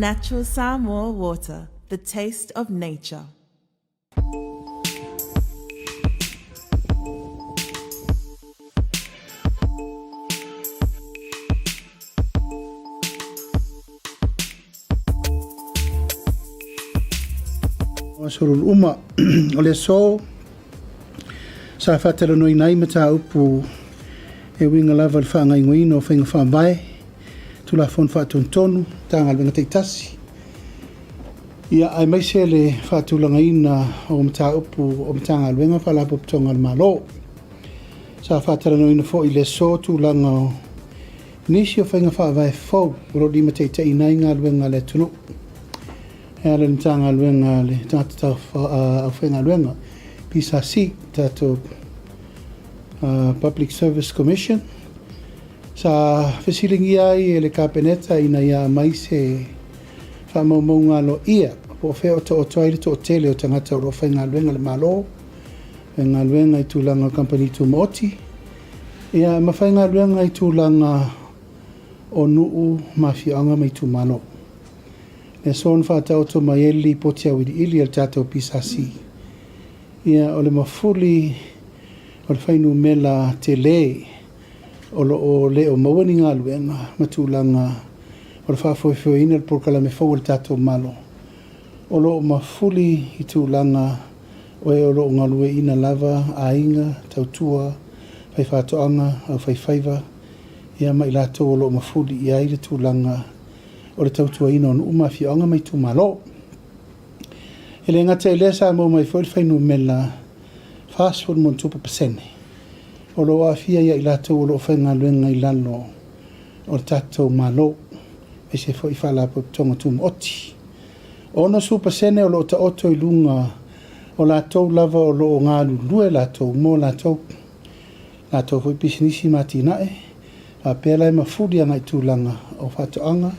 Natural Samoa water, the taste of nature. Surul uma ole so sa fatela no inai mata upu e winga lava le whaanga ingoino o whainga whaambae tu la fon whaatun tonu tanga wenga teitasi ia ai mai se le whaatulanga ina o mata upu o mtanga wenga whalapo ptonga le malo sa fatela no ina fo i le so tu langa nisi o whainga whaambae fau rodi ma teita inai ngā wenga le tunu le tanga luenga le tata whainga luenga PSC tato Public Service Commission sa fesilingi ai le kapeneta ina ia mai se whamaumaunga lo ia po wheo to o toile to o tele o tangata o whainga luenga le malo whainga luenga i tūlanga company tu moti ia ma whainga luenga i tūlanga o nuu mawhianga mai tu malo e son fata auto maeli potia widi ili al tato pisasi ia ole mafuli ole fainu mela tele o le o mawani ngaluenga matulanga ole fa foi ina por kala me fo tato malo olo mafuli itulanga o olo ngalue ina lava ainga tautua fai fatoanga au fai faiva ia mai lato olo mafuli ia ile tulanga o le tautua ina on uma fionga mai tu malo. Ele ngata ele sa mo mai foi fainu mela fast food mon tupa pasene. O lo afia ia ilato o lo fainga luenga ilalo o le tato malo e se foi fala po tonga tu oti. O no su pasene o lo ta oto ilunga o la tau lava o lo ngalu lue la tau mo la tau foi pisinisi matina e a pela e mafudi anga itulanga o fatoanga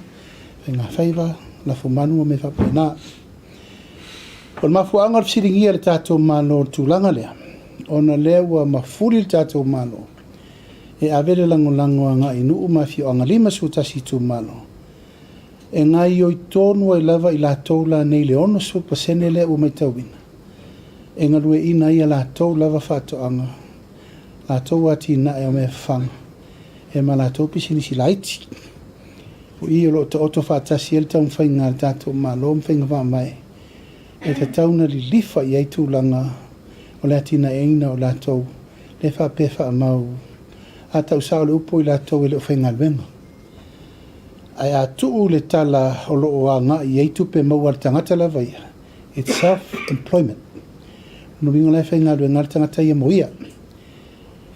nga faiva la fumanu me fa pena o mafuanga o siringia le tato malo tulanga lea ona lewa mafuli le tato malo e avele langolango anga inu mafi anga lima suta situ malo e ngai o tonu e lava i la toula nei le ono su pasene le o mai tawina e ngalue ina ia la tou lava fato anga la tou ati na e o me fang e ma la tou pisini si laiti o i o lo to oto fatasi el tau whainga tato malo mwhainga wha mai e te tauna li lifa i eitu langa o le atina e ina o la tau le wha pefa a mau a tau sao le upo i la tau e le o whainga lwenga ai a tuu le tala o lo o anga i eitu pe mau al tangata la vai it's self-employment no winga le whainga lwenga al tangata i moia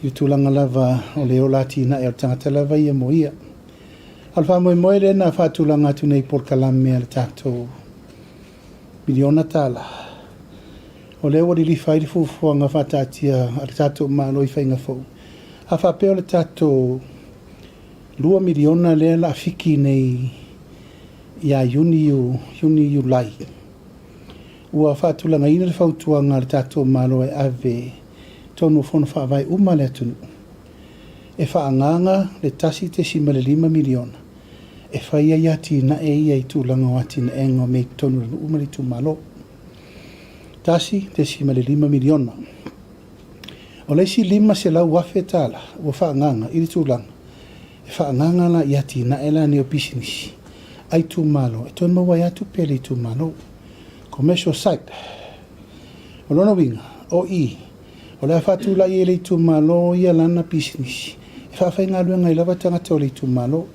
i tūlanga lava o le o latina e al tangata la vai i moia alfa moe le na fatulanga tu nei por kalamea le tato miliona tala o le wadi li fai fu nga fatatia al tato malo i fainga fo a fa pe le tato 2 miliona le la fiki nei ya yuni lai ua fatulanga ina le fautuanga le tato malo e ave tonu fon fa vai uma le tunu e fa anganga le tasi te 5 miliona e whaia iati na e ia i tūlanga wati na enga me tonu umari tu malo. Tasi te 5 miliona. O leisi 5 se lau wafe tala, ua whaanganga iri tūlanga. E whaanganga la iati na e la ni o business. Ai tu malo, e tonu mawa iatu pele i tu malo. Commercial site. O lona winga, o i. O lea whatula i ele i tu malo ia lana business. E whawhainga luenga i lava tangata o le i tu malo.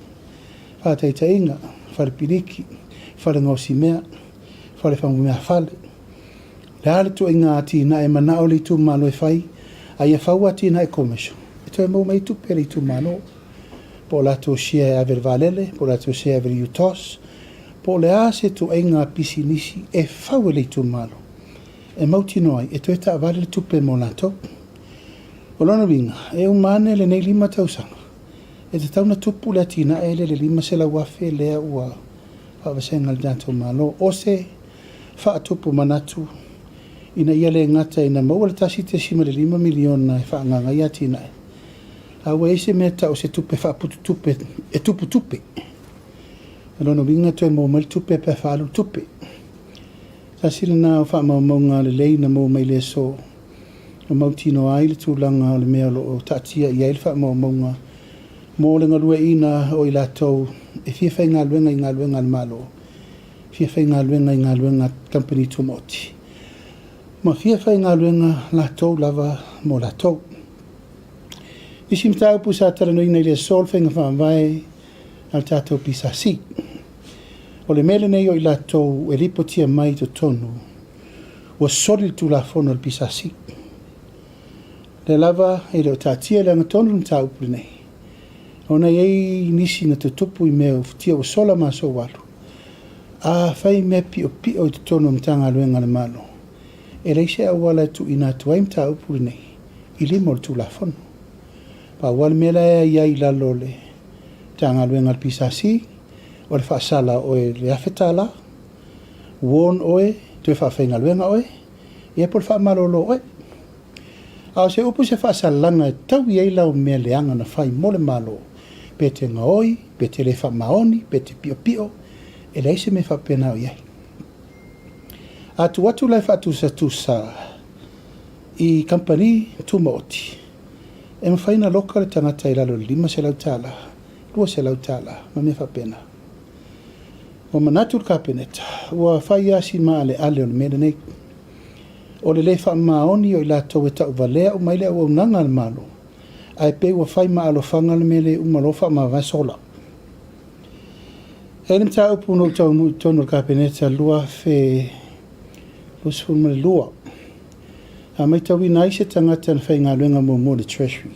Whātaita inga, whare piriki, whare ngausi mea, whare whangu mea whale. Le hale tu inga ati na e mana o le tu malo e whai, a ia whau ati na e komisho. E toi mau mai tu pere i tu malo. Po la tu sia e aver valele, po la tu sia e aver utos, po le ase tu inga pisi nisi e whau e le tu malo. E mauti noi, e toi ta avale le tupe mo lato. O lona winga, e umane le nei 5 tausanga. E te tauna tupu le atina e le 5 se la wafe lea ua whawasenga le dato malo. O se wha tupu manatu ina ia le ngata ina maua le tasi te 5 miliona e whaanganga i atina e. Awa e se mea tau se tupe wha putu tupe e tupu tupe. Alona winga toi mo mal tupe pe whaalu tupe. Ta sila nā o wha maunga le lei na mo mai le so. O mautino ai le tūlanga o le mea o tatia i aile wha maunga. Mō le ngalua ina o i lātou e fia whai ngā luenga i ngā luenga al malo. Fia whai ngā luenga i ngā luenga company tumoti. Ma fia whai ngā luenga lātou lava mō lātou. Isi mtau pu sa taranoi nei le sol whainga whaamvai al tātou pisasi. O le mele nei o i lātou e ripotia mai to tonu. Ua sori tu la fono al pisasi. Le lava e le o tātia le anga tonu mtau pu nei. Ona ei nisi na tutupu I mea tia o sola maso walu. A whai mea pio I tonu mtanga luenga le malo. E reise a wala tu ina tuai mtau pu nei. I limo tu la fono. Pa wal mela e iai lalo le tanga luenga pisasi o le Faasalalau oe le Afioga won oe te whawhenga luenga oe e por whamalolo oe a se upu se Faasalanga e tau iai lau mea leanga na whai mole malo pe te ngaoi, pe te le whamaoni, pe te pio e leise me whapena o iai a tu atu lai whatusa I company tumoti e mawhaina loka le tangata I lalo 5 se Leuatea, 2 se Leuatea, ma me whapena. O manatur kapeneta, ua whai asi maa le ale o le mele nei. O le wha maoni o I lātou e tau valea o maile o unanga al malo. Ai pe ua whai maa alo whanga le mele umalofa ma vasola. Ele mta upu no tonu kapeneta lua fe lusfun mele lua. A mai tau ina ise tangata na whai ngā luenga mo le treasury.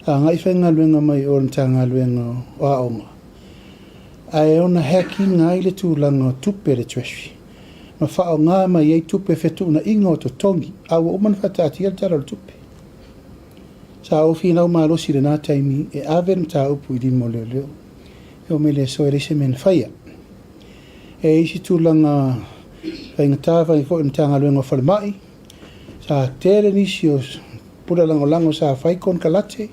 A ngai whai ngā luenga mai o nta ngā luenga o aonga. A e ona heki ngai le tūlanga tupe le treasury. Ma whao ngā mai ei tupe whetu na inga o to tongi. A ua uman whatati al tara le tupe. Sa o whina o malosi le nā taimi e awe mta upu I limo leo. E o mele so e reise men whaia. E isi tūlanga whai ngatawa I fo nta ngā luenga o whalemai. Sa tere nisi o pura lango sa whai kon kalate,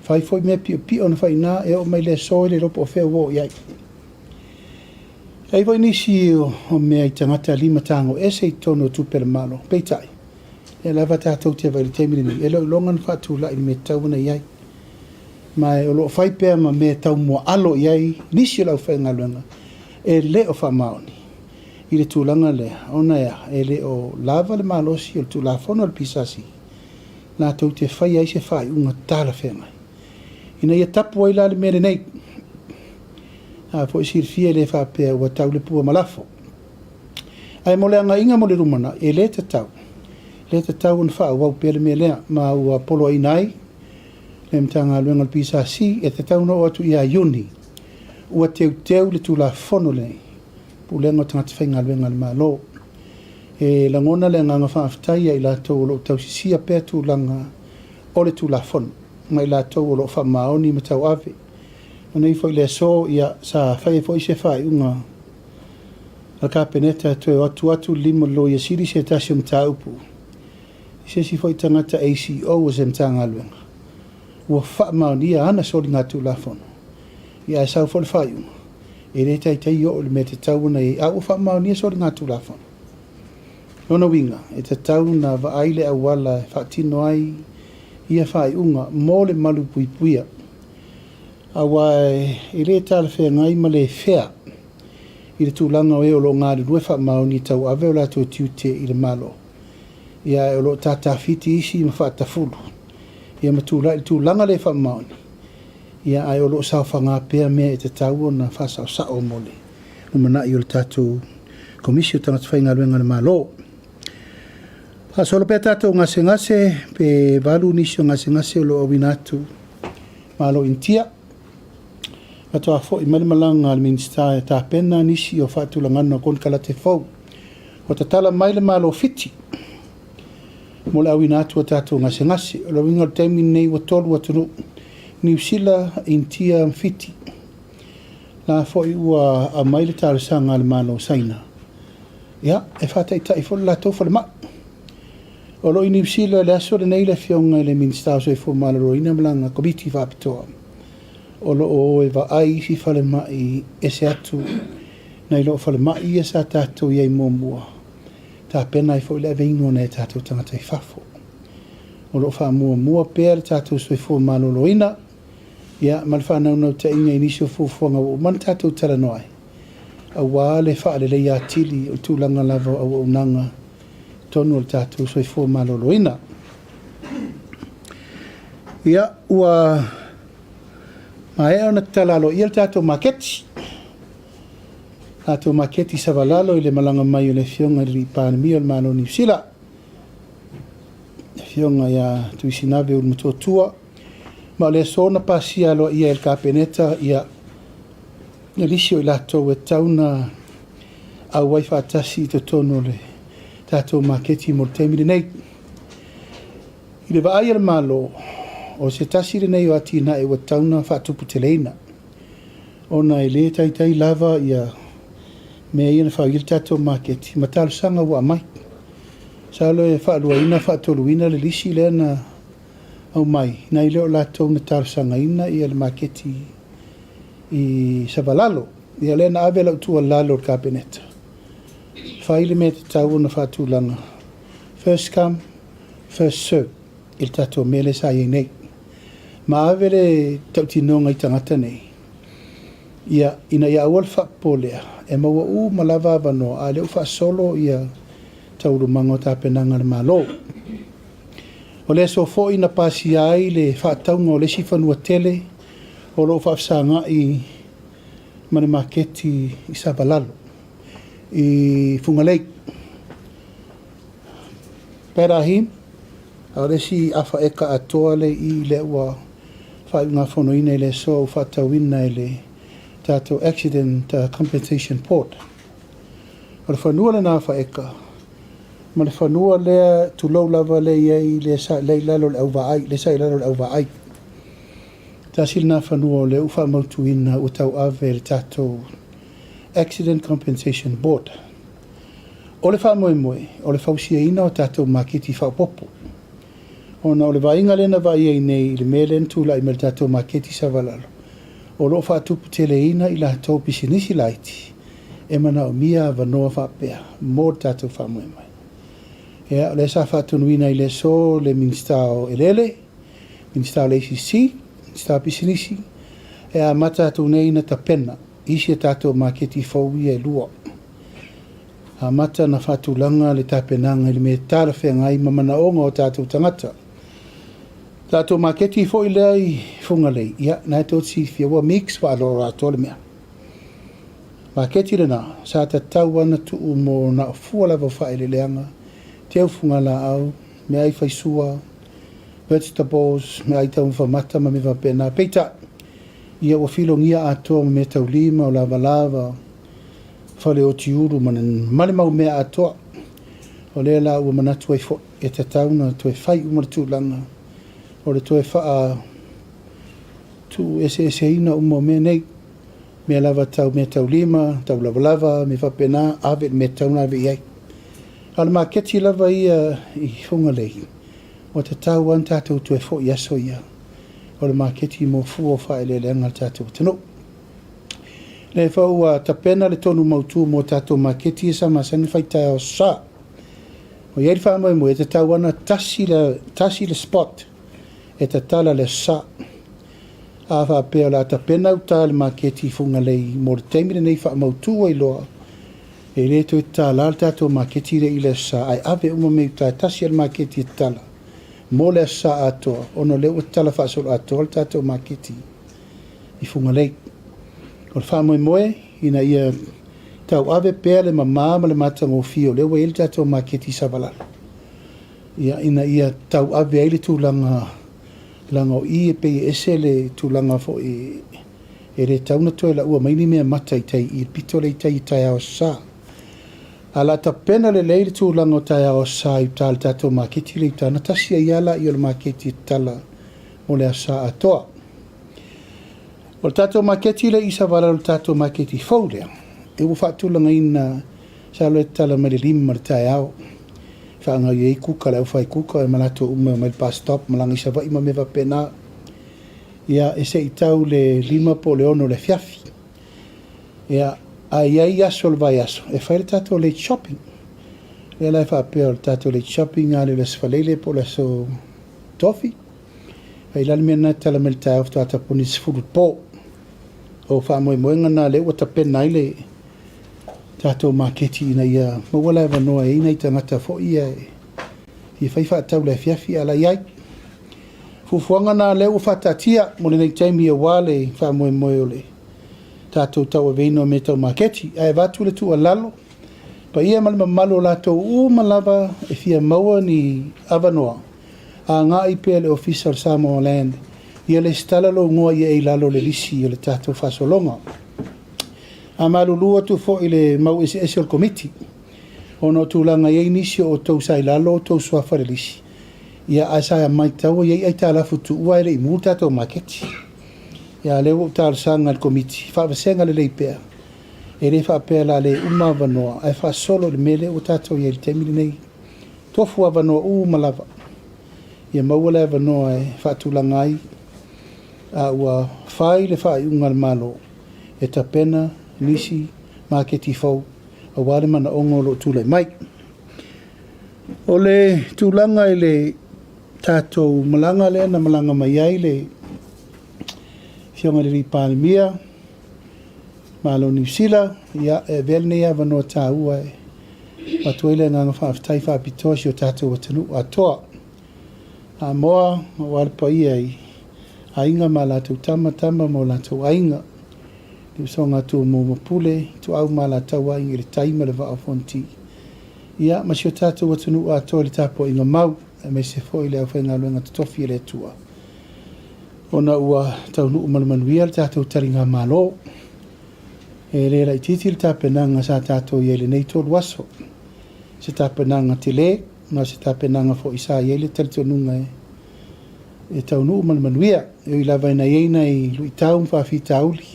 whai foi mea pio na whai nā e o mai le soe le ropo o whea wo iai. Ei voi nisi o mea I tangata 5 tango e se I tono tupere malo, peitai. E lava tātou te vai le teimine ni, e lo longan whatu la I me tauna iai. Mai o lo whai pēr ma me tau mua alo iai, nisi o lau whai ngaluanga, e le o whamaoni. I le tūlanga le, ona ea, e le o lava le malosi o le tūlafono le pisasi. Nā tau te whai ai se whai unga tāra whengai. Ina ia tapu ai la le mele nei. A po isir fia le whapea ua tau le pua malafo. Ai mo le anga inga mo le rumana, e le te tau. Le te tau un wha wau pele me lea, ma ua polo ai nai. Le mtanga luenga le pisasi, e te tau no atu ia iuni. Ua teu le tūlafono le nei. Pulenga tangata whainga luenga le malo. E langona le nganga whaaftaia I lātou o lo tausisia pēr tūlanga o le tūlafon. Mai lātou o lo whamaoni ma tau ave. Ona I fwoi le so ia sa whai fwoi se whai unga. A kapeneta tue atu limo lo ia siri se tasi o mta upu. I se si fwoi tangata ACO o se mtanga luenga. Ua whamaoni ia ana sori ngā tūlafon. Ia e sau fwoi whai unga. E re tai o le me te tau na I au whamau nia sori ngā tūlafon. Nona winga, e te tau na wa aile au wala e whaatino ai ia whai unga mō le malu puipuia. Awa e re tāle whea ngai ma le whea I le tūlanga o e o lo ngāri rue whamau ni tau awe o lato tiute I le malo. Ia e o lo tata fiti isi ma whaatafulu. Ia ma tūlanga le whamau ni. Ia ai o lo sao whanga pēr mea e te tau na whasao sao mole. Umana I o le tātou komisio tangata whainga luenga le malo. Pasolo pēr tātou ngase pe valu nisi o ngase o lo awinatu malo intia. Katoa fo I malimalanga al minsta e tā pena nisi o whaatulangana kon kalate fau. O tatala mai le malo fiti. Mo le awinatu o tātou ngase o lo winga o teimi nei wa tolu atunu. New Sila intia fiti. La foi ua a maile tarisanga le malo saina. Ia, e whatai tai fo la tau fo le ma. O lo I New Sila le aso le nei le fionga le minsta o se fo malaro ina malanga komiti whapitoa. o loo e wa ai si whale mai e se atu nei loo whale mai e sa tātou iei mōmua. Tā pena i fo le aveino nei tātou tangata i whafo. O loo wha mua pēr tātou soi fō maloloina. Ia, mal whanau nau ta inga inisio fōwhonga o man tātou tala noai. A wā le whaale le ia tili o tūlanga lava au unanga tonu o tātou soi fō maloloina. Ia, ua mai ona talalo ia tātou maketi. Tātou maketi savalalo i le malanga mai o le Afioga ile Palemia o le malo New Zealand. Afioga ia tuisinave o le matotua. Ma le sona pasia aloa ia el kapeneta ia na lisi o i latou e tauna au wai whaatasi i te tono le tātou maketi mo le teimile nei. I le vaai al malo o se tasi le nei o ati na e wa tauna whaatupu te leina. Ona e le tai lava ia mea ia na whaagil tātou maketi. Ma talo sanga wa mai. Salo e whaaluaina whaatoluina le lisi le na au mai. Nai leo latou na talo sanga ina ia le maketi i Savalalo. Ia le na ave lau tua lalo le kapeneta. Whaile me te tau na whaatulanga. First come, first serve. Il tātou mele sa iei nei. Ma ave le tautinonga i tangata nei. Ia ina ia awal whapolea. E maua malava avano a leo whaasolo ia tauru mango tāpenanga le malo. O le so fo ina pasi ai le whaataunga o le si whanua tele o lo whaafsanga i mane maketi i Savalalo. I Fungalei. Perahim. A le si Afioga atoa le i le ua whaunga whanoina i le so o whaatauina i le tātou accident compensation port. O le whanua le nā Afioga. Ma le whanua lea tu lau lava le iei le sa le lalo le auwa ai, le sa lalo le auwa ai. Tā sil nā whanua le uwha mautuina o tau ave le tātou accident compensation board. O le wha moe, o le whausia ina o tātou maketi whaupopo. Ona o le vainga lena vai ei nei le melen tūla i me le tātou maketi Savalalo. O lo whaatupu tele ina i la tau pisinisi laiti. E mana o mia vanoa whapea, mō tātou wha moe mai. Ea, le sa whaatunuina i le so le minista o elele, minista o le ACC, minista o pisinisi. Ea, matatu nei na tapena, isi e tātou maketi whaui e lua. A mata na whaatulanga le tapenanga i le me tāra whengai mamana onga o tātou tangata. Tātou maketi fo i lea i Fungalei. Ia, nai tōt si whiawa mix wa alora atole mea. Maketi le nā, sa ta tau ana tuu mo na fualawa whaele leanga, te au fungala au, me ai whaisua, vegetables, me ai tau whamata ma me wapena. Peita, ia wa filongia atoa me tau lima o lava, whale o tiuru manen male mau mea atoa. O lea la ua manatu ai fo, e te tauna tu e whai umaratu langa. O le toe wha tu ese ina umo me nei me lava tau me tau lima, tau lava, me whapena, ave me tau na ave iai. Ala maketi lava ia i Fungalei. O te tau an tātou tu e fo i aso ia. O le maketi mo fuo whaele le angal tātou tano. Le whau tapena le tonu mautu mo tātou maketi sa masani whaitai o sa. O ieri wha mo e te tau ana tasi le spot. E te tala le sa. A wha pēo la tapena u tā le maketi Fungalei mo le teimire nei wha mautua i loa. E le to i tala le tātou maketi le i le sa. Ai ave uma me utai tasi le maketi i tala. Mo le sa atoa. Ono le u tala wha solo atoa le tātou maketi i Fungalei. O le wha moe ina ia tau ave pēo le mamama le matango fio. Le ua ili tātou maketi Savalalo. Ia ina ia tau ave aile tūlanga langa o i e pei ese le tūlanga fo e re tauna toi la ua maini mea mata i tai i pito le i tai ao sa. A la tapena le leile tūlanga o tai ao sa i tāle tātou maketi le i tāna tasi a iala i o le maketi tala mo le asa atoa. O le tātou maketi le i Savalalo le tātou maketi faulea. E ua whaatūlanga ina sa lo e tala me le lima le tai ao. Whaanga i kuka le au whai kuka e malato ume o me le bus stop malangi sa vai ma me wapena. Ia e se i tau le 5 po le ono le fiafi. Ia ai aso le vai aso. E whaere tātou le shopping. Le lai whaapea le tātou le shopping a le sfalele po le so tofi. Ai lali mea nai tala me le tāu tātou poni sifuru pō. O wha moe moenga nā le ua tapena i le tātou maketi ina ia. Mawala e wanoa e ina i tangata fo ia e. I whaifa tau le fiafi ala iai. Fufuanga nā le ua whatatia mo le nei taimi e wale wha moe moe o le tātou tau e veino me tau maketi. Ai watu le tu a lalo. Pa ia malima malo lātou malava e fia maua ni avanoa. A ngā i pia le official Samoa land. Ia le stala lo ngoa ia e lalo le lisi i le tātou Faasalonga. A malulua tu fo i le mau ese o komiti. Ono tūlanga iei nisi o tau sai lalo o tau suafa le lisi. Ia asai mai tau iei ai tā lafu tu ua ele i mū tātou maketi. Ia leo tālu sanga le komiti. Whaavasenga le leipea. E le whaapea la le wanoa. Ai wha solo le mele o tātou iei le temili nei. Tofu wanoa malava. Ia maua le wanoa e whaatulanga ai. A ua whai le whai unga le malo. E tapena, nisi, maketi fau. A wale mana ongo lo tūlai mai. O le tūlanga i le tātou malanga le na malanga mai ai le Afioga ile Palemia. Malo New Zealand. Ia e velne ia wanoa tā ua e. Watuele nganga whaaftai whaapitoa si o tātou watanu atoa. A moa wale pa ia i. Ainga ma lātou tama mo lātou ainga. Ni so ngā tū mō mapule, tu au ma lātou ainga i le taima le wao fonti. Ia, ma si o tātou watanu atoa le tāpo inga mau. E me se fo i le au whainga luenga tutofi e le tua. Ona ua tau nuu malamanuia le tātou taringa malo. E le lai titi le tāpenanga sa tātou i le nei tōru aso. Se tāpenanga te le, ma se tāpenanga fo isa i le talitonunga e. E tau nuu malamanuia. E i lawa ina ieina i lui tau mwhawhi tauli.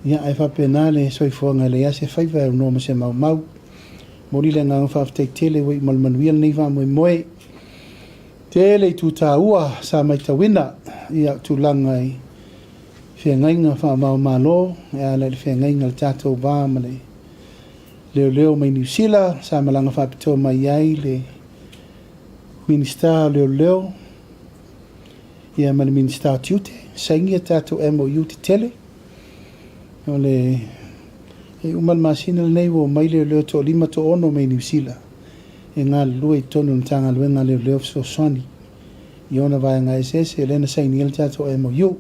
Ia e whapena le soifuanga le ase whaiva e unoma se mau mau. Mori le ngā whawhtei tele wei malamanuia le nei wha moe moe. Tele i tū tā ua sa mai tawina. Ia tū langa i whengainga wha mau malo. Ia le whengainga le tātou wā ma le leo mai New Zealand. Sa malanga whapitoa mai ai le minister leo. Ia ma le minister tiute. Saingia tātou MOU te tele. O le e umal masina nei wo mai leo to 5 to ono mai New Zealand. E ngā lua i tonu ntanga luenga leo so soni. I ona vai ngā SS e lena saini el tātou MOU.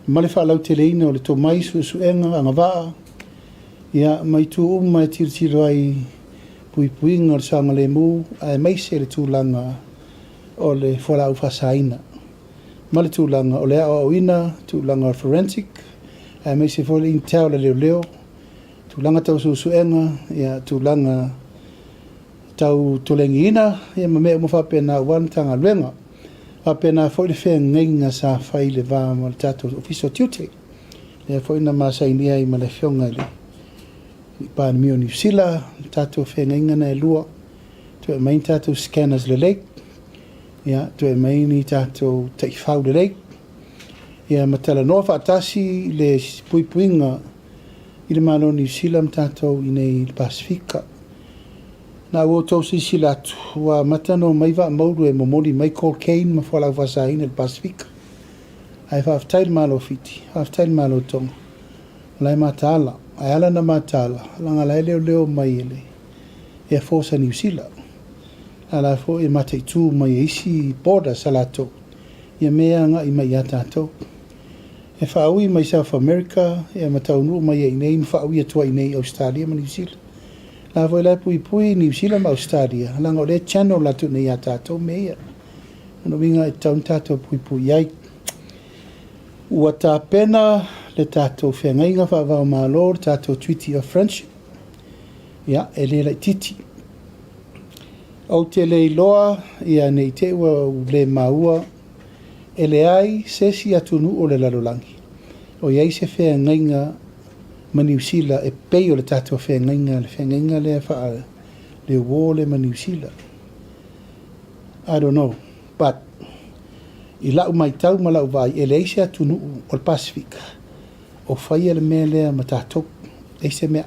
Male whaalau te leina o le tō mai suenga anga waa. Ia mai tū mai tiritiro ai puipuinga o le sanga le mū. Ai mai se le tūlanga o le whalau whasaina. Male tūlanga o le ao ina, tūlanga o forensic. Ai mai se fole in tau le leo. Tūlanga tau suenga, ia tūlanga tau tolengi ina, ia ma mea mo whapena wantanga luenga. Whapena fwoi le whengainga sa whai le wā ma le tātou ofiso tiute. Ia fwoi na māsainia i ma le whionga i Palemia New Zealand, tātou whengainga na e lua. Tu e main tātou scanners le leik. Ia, tu e main i tātou taifau le leik. Ia matala noa whaatasi le puipuinga i le malo New Zealand tātou i nei Pasifika. Nā ua tau sisi latu, wa matano mai wa mauru e momori mai cocaine ma whalau wasaina le Pasifika. Ai whaaftail malo fiti, whaaftail malo tonga. Lai matala, ai ala na matala, langa lai leo mai ele. E Fosi New Zealand. Ala fo e matei tū mai isi border salato. Ia mea nga i mai atato. E whaui mai South America, e mataunu mai e nei, whaui atua i nei Australia ma New Zealand. La voi la pui New Zealand ma Australia. Langa o le channel la tu nei atato mea. Ano winga e taun tato pui ai. Ua tā pena le tato whengainga whaavau malo, tato Treaty of Friendship. Ia, e le lai titi. Au te le loa, ia nei te ua le maua, e le ai sesi atunu o le lalolangi. O iai se whengainga ma New Zealand e pei o le tato whengainga le wha le wole ma New Zealand. I don't know, but I lau mai tau ma lau vai e leise atunu o le Pasifika. O whai ele mea lea ma tātou, leise mea.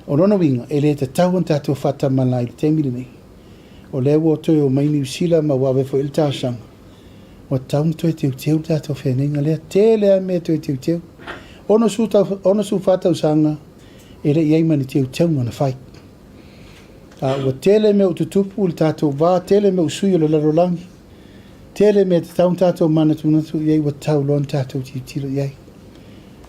O nono winga, e le te tau an tātou whata mana i le teimiri nei. O lea ua toi o mai New Zealand ma wawe fo il tāsanga. O tau toi teu teu tātou whenenga lea, te lea mea toi teu teu. Ono su whata usanga, e le iei mani teu teu ngana whai. Ua tele me ututupu le tātou wā, tele me usui o le larolangi. Tele me te tau tātou mana tunatu iei wa tau lon tātou tiro iei.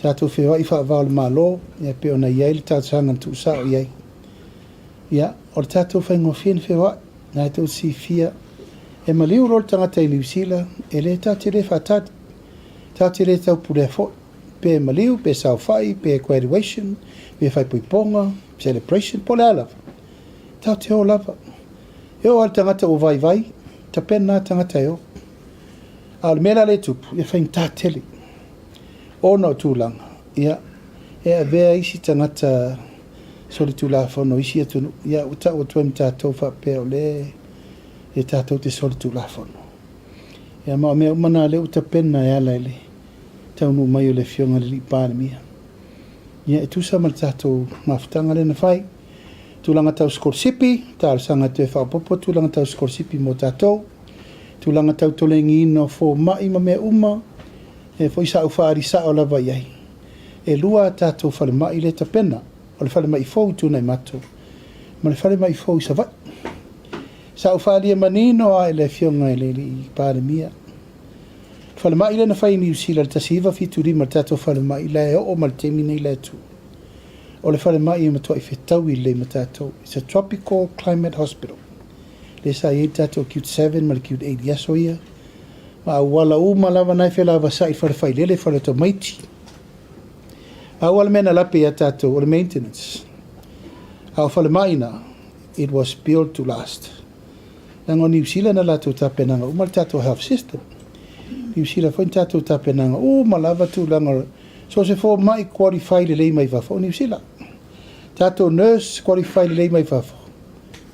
Tātou whewai whaavao le malo, ia pe ona iei le tātou sangan tu sao iei. Ia, o le tātou whaingo whien whewai, nai tau si fia. E maliu rol tangata i New Zealand, e le tā te le whatat. Tā te le tau pure fo. Pe maliu, pe sao whai, pe graduation, pe whai puiponga, celebration, po le alawa. Tau te ho lava. Eo al tangata o vai vai, ta pena tangata eo. Al mera le tupu, ia whain tā tele. Ono tūlanga, ia. E a vea isi tangata sori tūla whono, isi atunu. Ia uta o tuem tātou whapea o le, e tātou te sori tūla whono. Ia maa mea umana le uta pena e ala ele. Taunu mai o le Afioga ile Palemia. Ia e tusa ma le tātou mawhitanga le na whai. Tūlanga tau skorsipi, tāra sanga te whapopo, tūlanga tau skorsipi mo tātou. Tūlanga tau tolengi ino fō mai ma mea uma, e fō isa uwhaari sa o lava iai. E lua tātou whare mai le tapena, o le whare mai fōu tūnei mato, ma le whare mai fōu sa vai. Sa uwhaari e manino a ele Afioga ile Palemia. Whare mai le na whai New Zealand, ta siwa fituri ma tātou whare mai le o ma le temi nei le tu. O le whare mai e matua i whetau i le matatou. It's a tropical climate hospital. Le sa i tātou cute 7 ma le cute 8 yaso ia. Ma wala uma lava nai whela wasa i whare whai lele whare to maiti. A wala mena lape ia tātou o le maintenance. A whare mai na, it was built to last. Nanga o New Zealand na lato tapenanga uma le tātou health system. New Zealand whain tātou tapenanga uma lava tu langa. So se fo mai qualify le lei mai wafo New Zealand. Tātou nurse qualify le lei mai wafo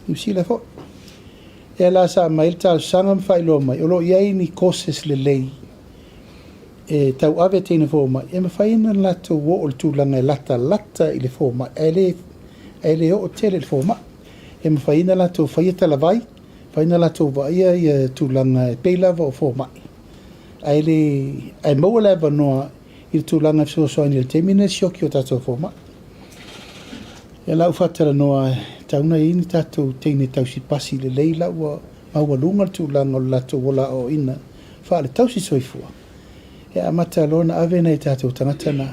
New Zealand fo. E la sa mai tal sangam whailo mai. Olo iai ni koses le lei. E tau ave teina fo mai. E ma whaina lato wo ol tūlanga e lata i le fo mai. E le o tele le fo mai. E ma whaina lato whaia tala vai. Whaina lato vaia i tūlanga e peilava o fo mai. E le e maua leva noa i tūlanga fisosoani le temine sioki o tātou fo mai. E lau whatara noa tauna i ni tātou teine tausi pasi le leila ua maua lunga tūlanga o lato wola o ina whaale tausi soifua. E amata lona ave nei tātou tangatana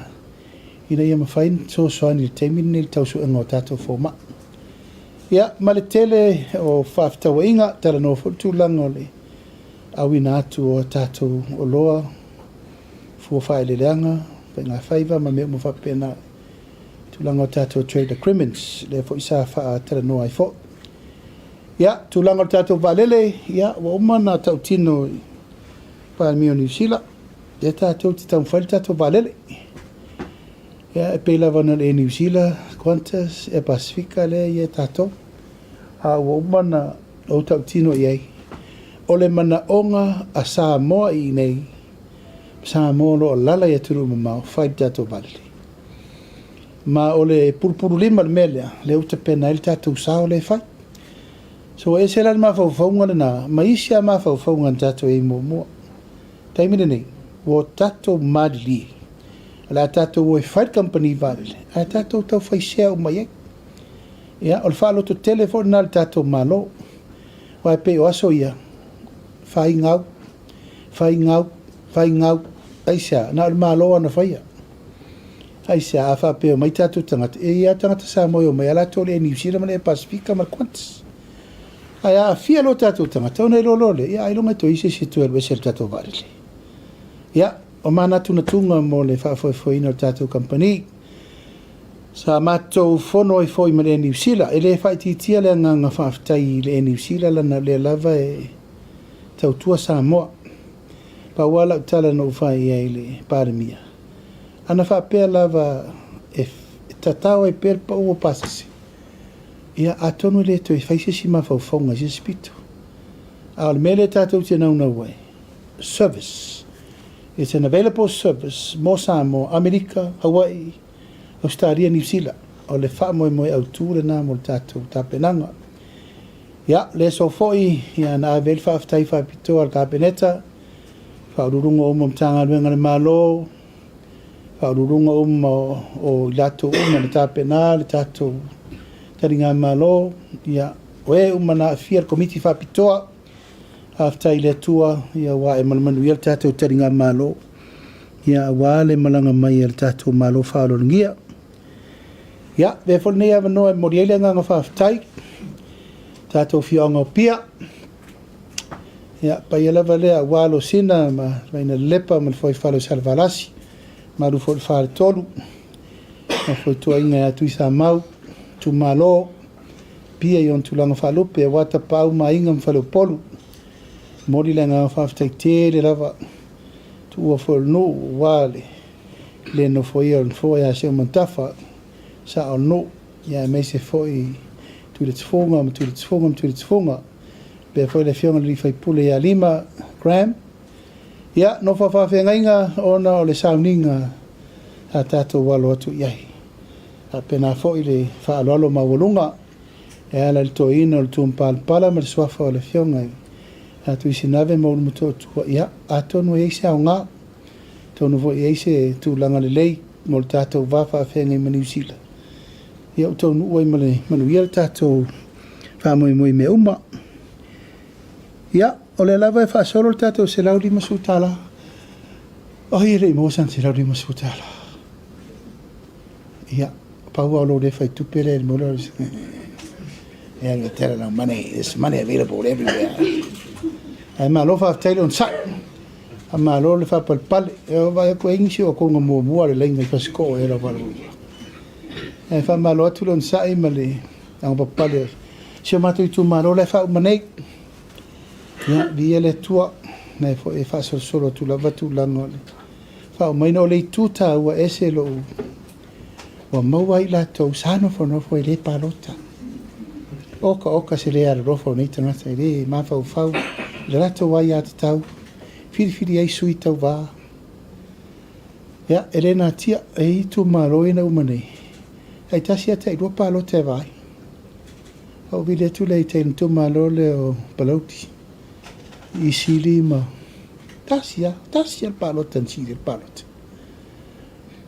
ina ia mawhain sosoani le temine le tausu anga o tātou fo mai. Ia, ma le tele o whaftawa inga tala no tūlanga o le awina atu o tātou o loa fua whae le leanga, pa ngā whaiva, ma mea mo whapena tūlanga o tātou trade agreements, le fo isa wha tera noa i fo. Ia, tūlanga o tātou valele, ia, wa umana tau tino Palemia o New Zealand, ia tātou ti tau mwhaile tātou valele. Ia, e peila wana le New Zealand, Qantas, e Pasifika le, ia tātou. A wa umana o tau tino iei. O le mana onga a Samoa i nei, Samoa lo lala ia turu mamau, whai tātou valele. Ma o le purupuru lima le melea, le uta pena il tātou sao le whai. So e se lana mawhauwhaunga le nā, ma isi a mawhauwhaunga tātou e mua. Taimine nei, wo tātou madili. La tātou o e whai company valele, a tātou tau whai sea o mai ek. Ia, o le whaaloto telefon nā le tātou malo, wa e pe o aso ia. Whai ngau, aisa, na o maloa na whaia. Aisa, a whapeo mai tātou tangata. E ia tangata sa moi o mai, ala tole e New Zealand, male e Pasifika, ma Qantas. Ai, a fia lo tātou tangata, o nei lolole, ia, ai longa to isi si tuel wesel tātou varele. Ia, o mana tuna tunga mo le whafoefoina o tātou company. Sa mātou whono i fwoi ma le New Zealand, e le whaititia le nganga whaftai le New Zealand, lana le lava e tau tua Samoa. Pa wala utala no whai e le Palemia. Ana whapea lava e tatao e perpa ua pasasi. Ia atonu le to e whaisesi ma whauwhaunga si spito. A le mele tātou te nauna wai. service. It's an available service mo Samoa, Amerika, Hawaii, Australia, New Zealand. O le wha moe au tūre nā mo le tātou tāpenanga. Ia, le so foi, ia na avel whaaftai whaapito al kāpeneta, whaururunga o mtanga luenga le malo, whaururunga o lato le tāpena, le tātou taringa malo, ia, oe na Afia komiti whaapitoa, aftai le tua, ia wa e malamanu ia le tātou taringa malo, ia wa le malanga mai le tātou malo whaaloringia. Ia, therefore nei ava noa moriele nganga whaaftai, tātou whionga Apia. Ia, pai alava lea walo sina, ma maina lepa, ma foi whalo salvalasi, ma rufo le whare tolu, ma foi tua inga atu i sa mau, tu malo, pia i on tulanga whalope, wata pau ma inga mwhalo Upolu, mori le nganga whaaftai te le lava, tu ua foi no, wale, le no foi al foi a se mantafa, sa al no, ia mei se foi tu le tfonga, pe foi le fionga li fai pule ia 5 gram. Ia, no whawhawhenga inga ona o le sauninga a tātou walo atu iai. A pena foi le whaalolo mawalunga, e ala le toina o le tumpalpala ma le swafa o le fionga. A tu isi nave maulu muto tua, ia, a tonu e eise au ngā, tonu vo e eise tu langa le lei, mo le tātou whawhawhenga i New Zealand. Ia utau nuua i manuia le tātou whamoe me uma. Ia, o le lava e whaasolo le tātou se Laaulialemalietoa Tusitala. O hi rei mōsan se Laaulialemalietoa Tusitala. Ia, pau au lo le whai tupere le mola. Ia, nga tera na money, there's money available everywhere. Ai malo whaaftaile on sai. A malo le whapalpale. E o vai ako ingisi o konga mua le lenga i pasiko e la walu. E wha malo atu lon sai ma le ang papale. Sia matu i tu malo le wha umanei. Ia, via le tua. Nei fo e wha solo tu lava tu lango le. Wha umaina o le tuta ua ese lo u. Ua maua i la tau sano whanofo i le palota. Oka se le ara rofo nei tangata i le mawhau whau. Le rato wai ati tau. Whiri ai sui tau wā. Ia, Elena tia e i tu malo ina umanei. Ai tasi ata i rua palo te vai. Au vile tu lei te tu malo le o palauti. I sili ma. Tasi al palo tan sili al palo.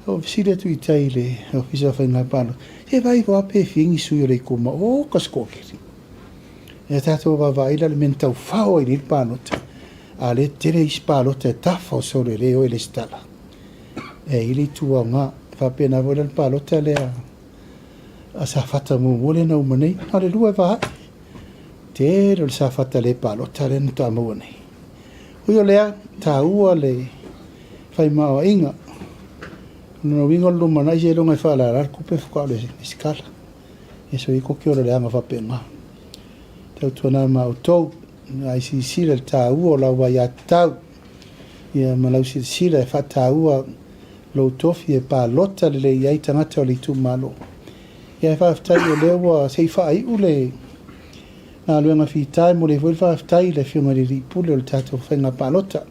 Au sili tu i tai le o fisa fai ngā palo. E vai vo ape fingi sui o le kuma. O kaskokeri. E tato va vai la le mentau fao i nil palo. A le tere is palo te tafo sole le o le stala. E ili tua ngā. Fa pena vola le palo te lea. A sa fata mo wole na umanei, hallelujah va. Te le sa fata le palo tare na ta mo nei. Uyo lea ta ua le fai mao inga. No wingo lo mana je lo ngai fala ar ku pe fka le skala. Eso i ko ki ora le anga fa pena. Te tona ma auto, ai si le ta ua la wa ya ta. Ia malau si le fa ta ua lo tofi e pa lotta le ia tangata o le tu malo. Ia whaaftai o lewa sei whaai ule nā luenga whitai mo le fuil whaaftai le whiunga li ripule o le tātou whainga pālota.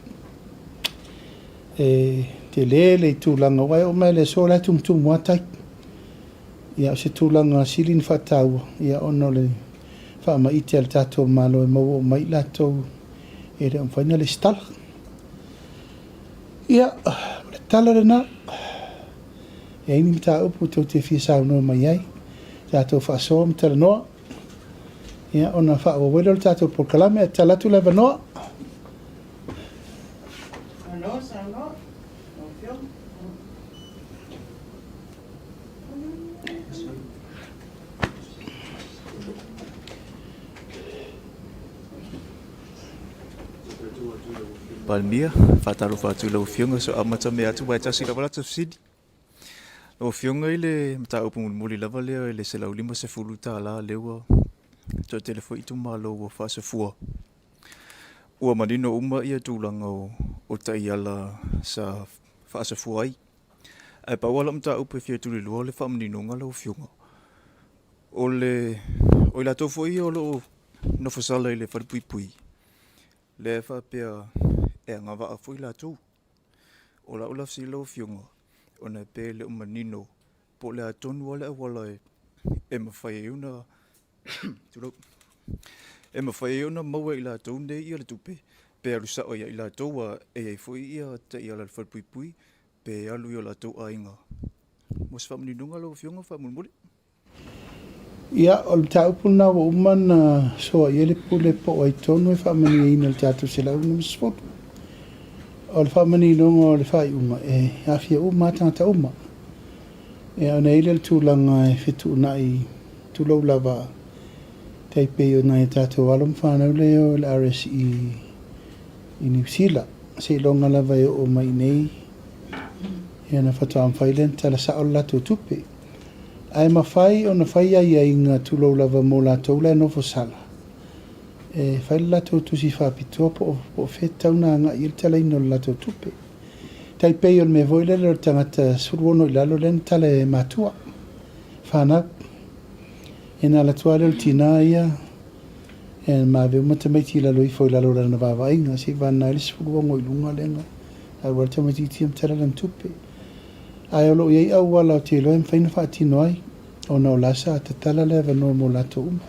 Te le tūlanga wai o mai le so le tumtum watai. Ia se tūlanga silin whataua. Ia ono le whaama ite al tātou malo e mau o mai lātou e re whaina le stala. Ia le tala le nā. Ia ini tā upu tau te whiasau no mai ai. Tātou whaasoa mtala noa. Ia, ona whaawawelo le tātou polkalame, talatu lewa noa. Anoa, sa noa. Palemia, whātaro whātu lau whiunga so amata me atu wai tasi lava lata fsidi. O whiunga i le mta upu muli lava leo i le se Laaulialemalietoa se fulu tā la leua to telefo i tu malo ua whaasafua. Ua manino uma ia tūlanga o taiala sa whaasafua ai. Ai pawala mta upu e fia tuli lua le whamanino ngala o whiunga. O la tofo i o lo nofasala i le wharipuipui. Le whapea ngā wā fui la tū. O la ula si lau fionga, o na pē le umanino, po le atonu wale a wala e mawhai una, e mawhai una maua i la tū nei ia le tupe, pē arusa o ia i la tūwa e ai fui ia te ia la whalpui pui, pē alu ia la tū a inga. Mos whamanidunga lau fionga whamunmuri. Ia, o le taupuna wa umana soa i ele pule po ai tonu e whamani ina le tātou se lau na msfotu. O le whamani longa o le whai uma e afia uma tangata uma. E ana ile le tūlanga e whitu una i tūlau lava teipe o nai tātou alum whanau leo le RSE i New Zealand. Se longa lava e o mai nei e ana whatua amwhailen tala sa o lato tupe. Ai mawhai o na whai ai ai ngā tūlau lava mō lātou le nofo sala. E whai lato tusi whapitoa po whetau nā ngā i tala ino lato tupe. Tai pei on me voile le tangata suruono i lalo len tale matua. Whanau. E nā latua leo tina ia. E mā veo matamaiti lalo i fwoi lalo lana wawa inga. Se vana ili suruongo i lunga lenga. Ai wala tamaiti am tala lam tupe. Ai olo iei au wala o te loe mwhaina whaatino ai. O na o lasa a te tala lewa no mo lato uma.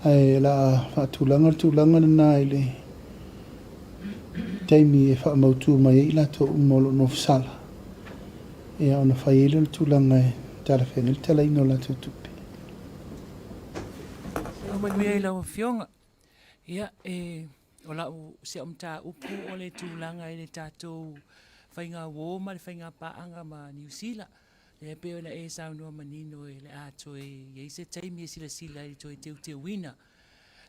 Ai la whaatulanga na ile. Taimi e whaamautu mai i lato umolo no fsala. E au na whai ele tūlanga e tala whenga. Il tala ino lato tupe. O manui e lau fionga. Ia o lau se omta upu o le tūlanga e le tātou whainga wōma le whainga paanga ma New Zealand. Le peo na e saunua manino e le ato e se taimi e sila i toi teu wina.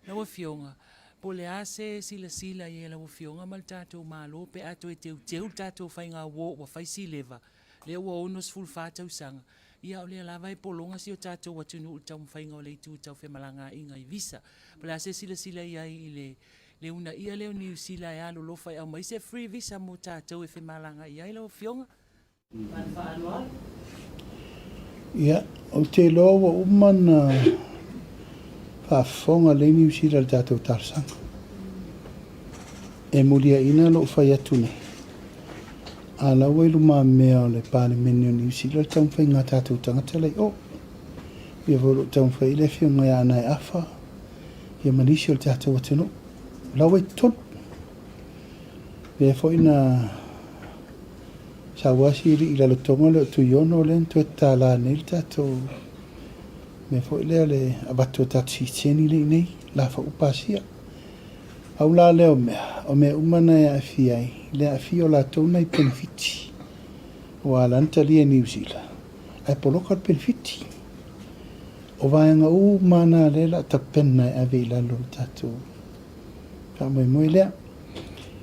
Lau fionga. Po le ase sila i e lau fionga ma le tātou mālo pe ato e teu tātou whainga wō wa whaisi leva. Le ua onos full whātau sanga. Ia o le lava e polonga si o tātou watunu u tau mwhainga o le itu tau whemalanga inga i visa. Po le ase sila i ai i le una ia leo New Zealand e alo lofa e au mai se free visa mo tātou e whemalanga i ai lau fionga. Ia, o te loa wa umana whaafonga le New Zealand tātou tarsanga. E mulia ina lo whai atu nei. A lau e luma mea o le Palemia New Zealand tau whai ngā tātou tangata lei o. Ia volo tau whai le fionga e ana e awha. Ia manisi o le tātou atano. Lau e tonu. Ia fwoi na sawasiri i lalo tonga le o tuiono le nto e tāla nei le tātou. Me fwoi leo le abato tātou siteni le nei. La wha upasia. Au la leo mea. O mea umana e afiai. Le afio la tona i benefiti. O alanta li e New Zealand. Ai poloka benefiti. O vaenga mana le la tapena e ave i lalo tātou. Ka moe lea.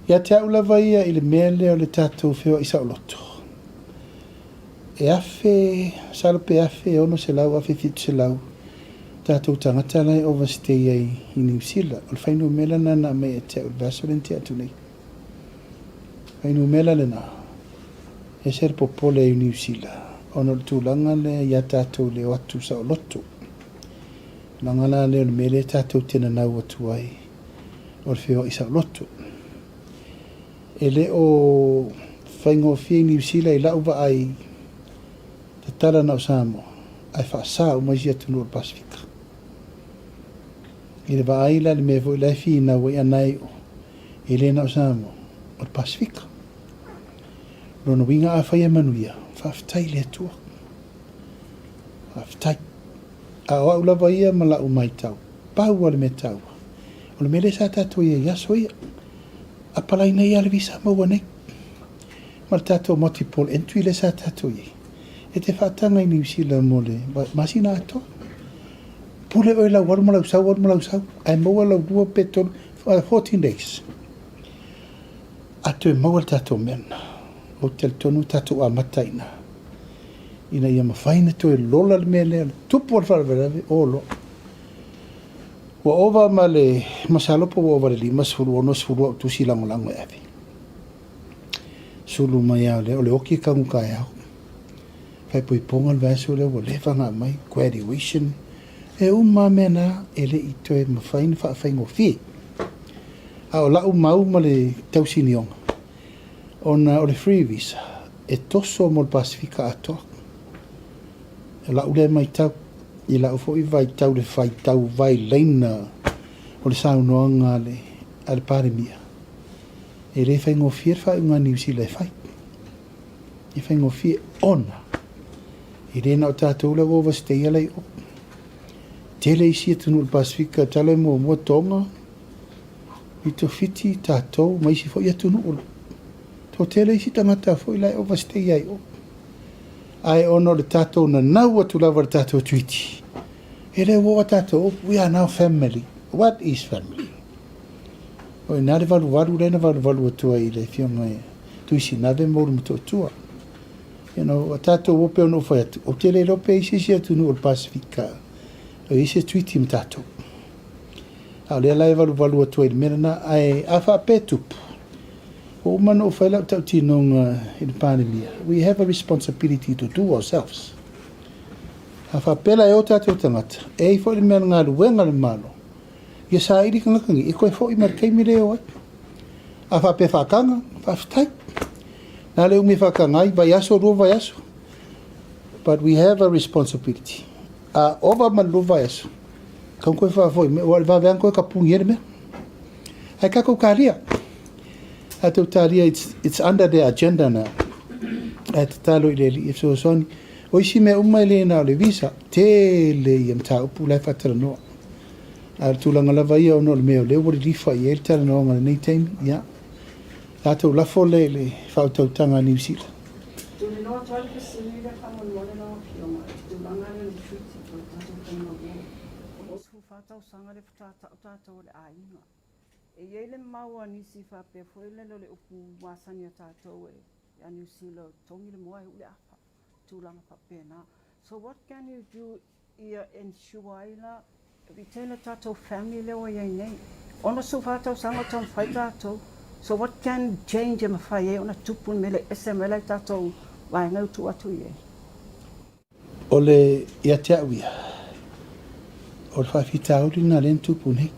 Ia te au lava ia i le mea leo le tātou whio isa o loto. E afe, salope afe, ono se lau, afe fitu se lau. Tātou tangata lai overstay ai i New Zealand. O le whainu mela na me e te au vasolen te atu nei. Whainu mela le na. E ser popole i New Zealand. Ono le tūlanga le ia tātou le o atu sa o loto. Langala le o le mele tātou tena nau atu ai. O le whio isa o loto. E le o whaingo fie New Zealand i lau wa ai te tala na o Samoa. Ai whaasa o mai atu no o Pasifika. I le wa ai la le me vo i lai fie na wai anai o. I le na o Samoa. O Pasifika. Rono winga a whai e manuia. Whaftai le atua. Whaftai. A o au lawa ia ma lau mai tau. Pau ale me tau. O le mele sa tātou ia yaso ia. A palai nei ale visa maua nei. Ma le tātou multiple entry le sa tātou ia. E te whaatanga i New Zealand mo le. Masina atoa. Pule oi lau waru malau sau. Ai maua lau dua petolo. 14 days. Ato e maua le tātou mena. O te tonu tātou a mataina. Ina ia mawhaina to e lola le mea lea. Tupu al wharewerave o lo. Wa ova ma le masalopo wa ova le lima suru ono suru au tusi lango lango e avi. Sulu mai au le o le oki kangu kai au. Fai pui ponga le vaso le o le whanga mai. Graduation. E umma mena ele i toe mawhaina whaafai ngō fie. A o lau mau ma le tausinionga. Ona o le free visa. E toso mo le Pasifika atoa. E Laaulialemalietoa. I lau fo I vai tau le fai tau vai leina o le saunoanga le Palemia. E le fai ngofia fai unga New Zealand fai. E fai ngofia ona. I le na o tātou la overstay alai o. Tele isi atunu le Pasifika tala mo tonga. I to fiti tātou maisi fo I atunu o. To tele isi tangata fo I lai overstay ai o. Ai ono le tātou na nau atu lava le tātou tweeti. E le woa tātou, we are now family. What is family? O nā le walu reina walu atua I le fionga e. Tuisi nave moru mito atua. You know, a tātou ope ono whai atu. O tele lope isi si atu nu o Pasifika. O isi tweeti m tātou. A lea lai walu atua I le mena na ai awha petupu. O umano o whailau tau tinonga I le Palemia. We have a responsibility to do ourselves. A whapela e o tātou tangata. E I fo I le mea ngā luenga le malo. Ia sa iri kangakangi. I koe fo I markeimi leo ai. A whape whakanga. Whaftai. Nā leo mi whakangai. Vai aso, rua vai aso. But we have a responsibility. A ova man rua vai aso. Kau koe whafoi. Wale wawean koe ka pungi ere mea. Ai kako kāria. Atau taria, it's under their agenda now. At talo I le if so soni. O isi mea umai le na le visa. Tele I am ta upu lai whatara noa. Ar tūlanga lava ia o no le mea le wari lifa I ele tala noa ngana nei taimi. Ya. Tātou lafo le whautautanga New Zealand. Tūne noa tuale ke sinira kama nuale noa pionga. Tūlanga le ni treaty ko tātou tanga o. Osu whatau sanga le tātou le ainga. E iele maua nisi whape foi lelo le upu wasani a tātou e a New Zealand tongi le moa ule apa tūlanga whapena. So what can you do ia ensure ila retain a tātou family leo iei nei? Ona su whatau sanga tau whai tātou. So what can change ma whai e ona tupun mele SML tātou wai ngau tu atu iei? Ole ia te awia. Ole whawhitauri na len tupun hei.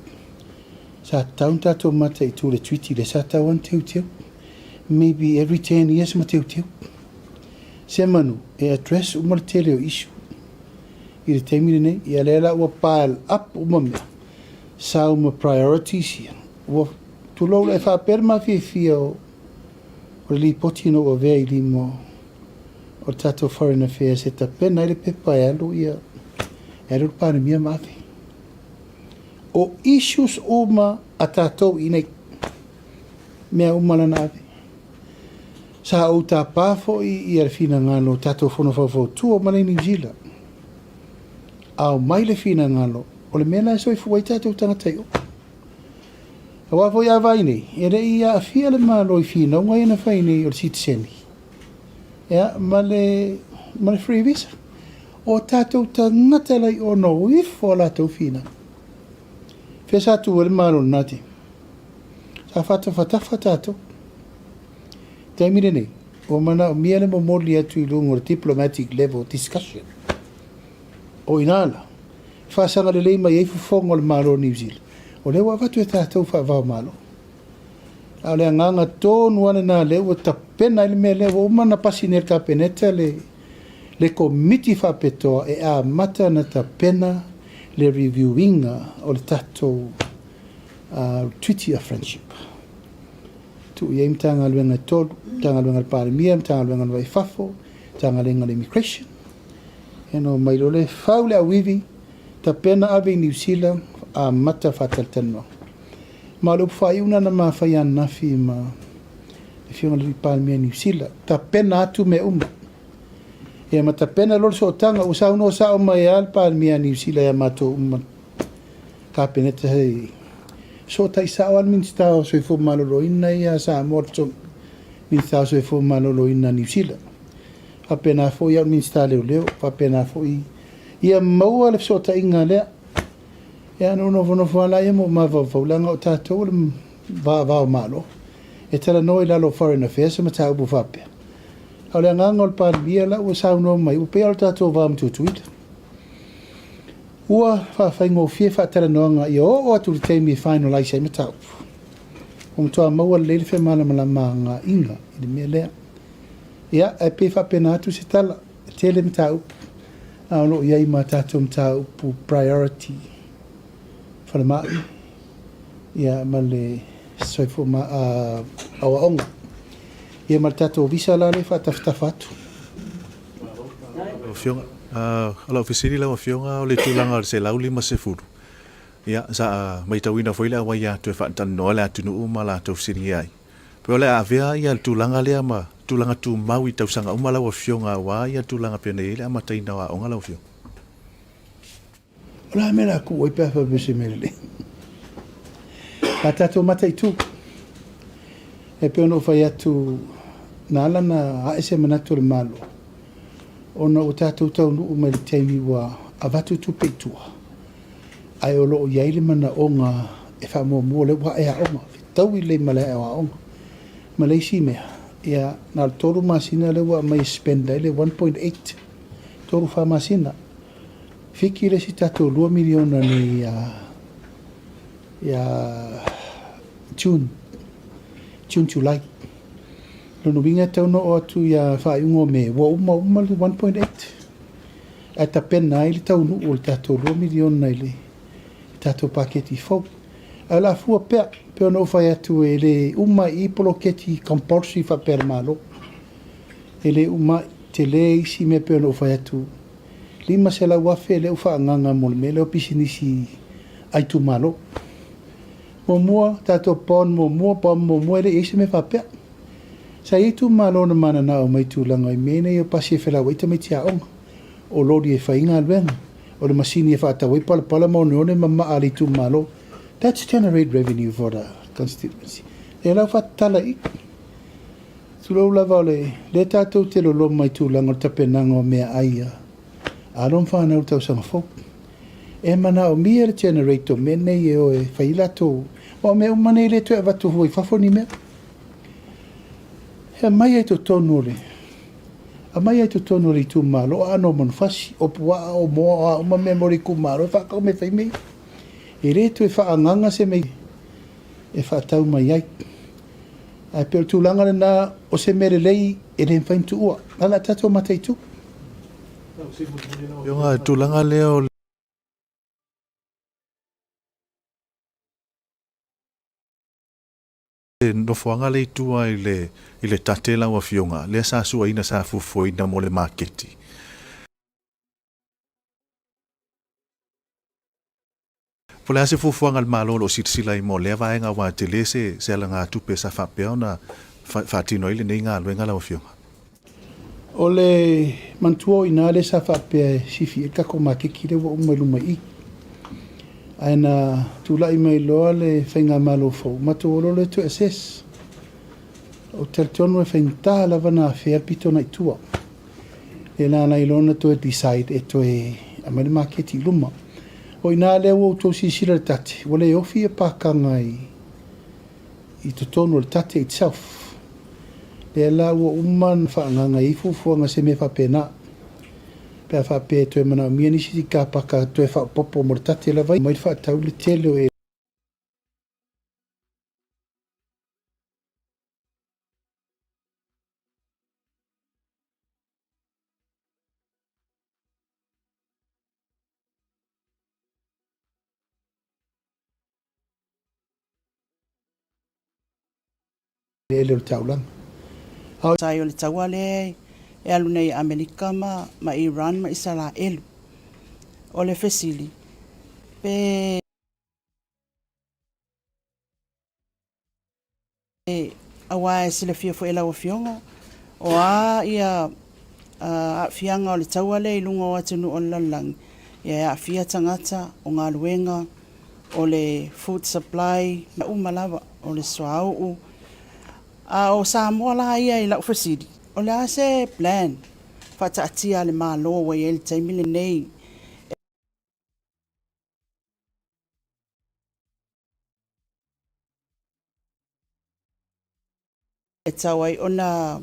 Sa taun tātou mata I tū le tweeti le sa tau an teu teu. Maybe every 10 years ma teu teu. Se manu, e address umar tele o issue. I le teimile nei, I a leala ua pile up umamea. Sa uma priorities ia. Ua tulou le whapera fia o le li poti no o vea I limo o tātou foreign affairs e ta pena I le pepa e alu ia. E alu Palemia mawhi. O issues uma a tātou I nei mea umala na ave. Sa o tā pāfo I ar fina ngalo tātou whono whawhau tua malai New Zealand. Au mai le fina ngalo o le mea lai soi fuwai tātou tangatai o. A wafo ia vai nei, e rei a Afia le malo I fina unga ina whai nei o le citizeni. Ea, ma le free visa. O tātou tangata lai o no ifo la tau fina. Fesa tu el malo nati. Sa fata tato. Taimire nei. O mana o miele mo moli atu I lungo diplomatic level discussion. O inala. Fasanga le lei mai eifu fongo le malo New Zealand. O lewa watu e tatou whaavao malo. A le anganga tonu ane na lewa tapena ili me lewa umana pasi ner ka peneta le komiti whapetoa e a mata na tapena le reviewinga o le tātou treaty of friendship. Tu ia im tanga luenga tolu, tanga luenga le Palemia, tanga luenga le waifafo, tanga luenga le immigration. Eno mai lo le whau le awiwi, ta pena ave New Zealand a mata whataltanoa. Ma lo whaiuna na ma whaian nafi ma le whionga le Palemia New Zealand, ta pena atu me uma. E mata pena lor so tanga usau no sa uma e al Palemia New Zealand e mato uma ka peneta hei so tai sa al minsta so fo malo ina ia sa morto minsta so fo malo ina New Zealand apena fo ia minsta leo apena fo ia mau al so tai ngale e no no la ia mo ma va langa o tato va malo e tala no ila lo foreign affairs ma ta bu fape ale ngangol Palemia la o sa no mai o pe al tato va mtu tweet ua fa faingo fie fa tala noanga I o atu te mi finalize me tau toa maua lele fe malama nga inga i le mea lea. Ia, e pe whapena Tusitala, tele mta upu. Lo iai ma tātou mta upu priority. Whalamai. Ia, ma le soifo ma awa onga. Ia, ma tātou visa la le whatafitafatu. Fionga, ala ofisiri la fionga o le tūlanga se laulima se furu. Ia, sa mai tawina foi la wai atu e whaatan noa le atu nuu ma la tau siri ai. Peo le avea ia tūlanga lea ma tūlanga tū mau i tau sanga umala wa fionga wa ia tūlanga pene ele ama taina wa onga lau fionga. Ola mera ku oi pēwha bese merele. Ka tātou mata i tū. E peo no whai atu na ala na haese manatu le malo. Ona o tātou tau nuu mai le teimi wa avatu tu peitua. Ai o loo iai le mana onga e wha mua le wa ea onga. Tau i le male ea onga. Malaysia mea. Ia na toru masina le wa mai spenda le 1.8. Toru wha masina. Fiki le si tātou 2 miliona ni June, July. Lono winga tau no o atu ia whaiungo me wa uma le 1.8. A ta pena ili tau nu o tātou 2 miliona ili tātou paketi fau. A la fua pea no whai atu e le uma i poloketi compulsory wha pera malo. E le uma te le isi me pea no whai atu. Lima se la wafe le ufa nganga mol me le o pisinisi ai tu malo. Mo tātou pon mo le isi me whapea. Sa i tu malo na mana na o mai tūlanga i mene i o pasi e whela waita mai tia onga. O lori e whainga alwenga. O le masini e whaatawai pala mo neone mama ali tu malo. That's generate revenue for the constituency. E lau whatala i. Tulau lava le tātou te lolo mai tūlanga o tapenanga o mea aia. Alon whanau tau sanga fok. E mana o mia le generator mene e o e whailato. O mea umane le tu e watu hui whafoni mea. He mai ai to tonu le. A mai ai to tonu le tu malo. Ano mon fasi. O pua o moa o ma memori ku malo. E whakau me whai mei. E re tu e whaanganga se mei. E whaatau mai ai. A peo tūlanga na o se mere lei e re whaintu ua. Ala tato matai tu. Yonga tūlanga leo no fuanga le tua i le tatela wa fionga. Le sa sua ina sa fufo ina mo le marketi. Pole ase fufuanga al malo lo sitsila i mo le vaenga wa te le se alanga tupe sa whapea na whatino ile nei ngā luenga la wa fionga. O le mantua ina le sa whapea sifi e kako makeki le wa umaluma i. Aina tūlai mai loa le whainga malo fau. Mato olo le tu SS. O tel tonu e whainta lava na whea pito na itua. E nana i lona to e decide e to e amare maketi luma. O ina leo o tō sisira le tate. O le ofi e pākanga i to tonu le tate itself. Le la ua uman whaanganga i fufuanga se me whapena. Pea whape to e mana mia nisi ka paka to e whapopo mo le tate la vai. Mai whaatau le tele o e. Le o taulanga. Sai o le taua le e alu nei Amerika ma Iran ma Israel. O le fesili. Pe awa e sile fia fo e lau fionga. O a ia fianga o le taua le ilunga o atunu o lalang. Ia a fia tangata o ngā luenga o le food supply na umalawa o le soau. O Samoa la ia i lau fesili. O le ase plan. Fata atia le malo wa i el taimile nei. E tawai ona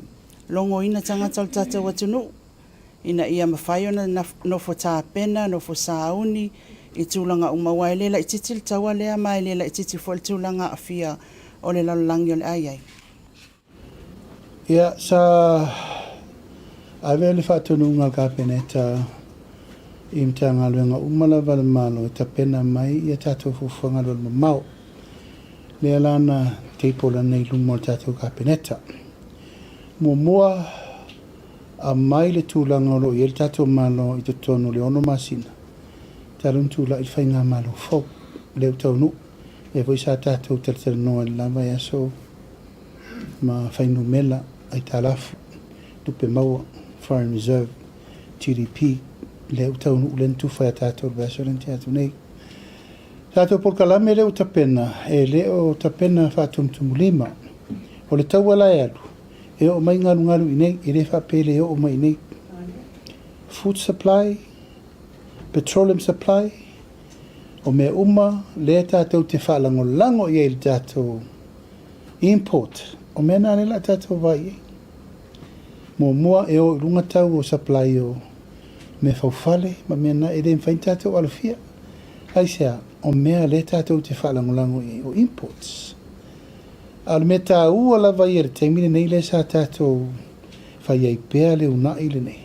longo ina tangata o tata watunu. Ina ia mawhai ona nofo tāpena, nofo sauni. I tūlanga umawai lela i titil tawa lea mai lela i titil fo tūlanga a fia o le lalangi o le ai ai. Ia, sa ave le whaatonu ngā kāpeneta I mta ngā luenga umala wale malo ta pena mai ia tātou fufuanga lo mau. Lea lana teipola nei lumo tātou kāpeneta. Mua a mai le tūlanga lo i le tātou malo I te tono le ono masina. Tarun tūla I whainga malo fau. Leo tau nu. E voi sa tātou tere noa le lava ia so. Ma whainu mela ai tālafu. Tupe maua. Foreign Reserve. GDP. Leo tau nu len tu whai tātou beso len te atu nei. Tātou polkalame leo tapena. E leo tapena whātumtumu lima. O le tau ala e alu. E o mai ngalu I nei. E le whapele o mai nei. Food supply. Petroleum supply. O me uma le tātou te whalango lango I le tātou import. O me nāne la tātou vai. Mua e o runga tau o supply o me faufale, ma mea na e le mwhain tātou alafia. Ai sea, o mea le tātou te whalango lango I o imports. Al me tā ua lava I te mine nei le sa tātou whai ai pēa le una I le nei.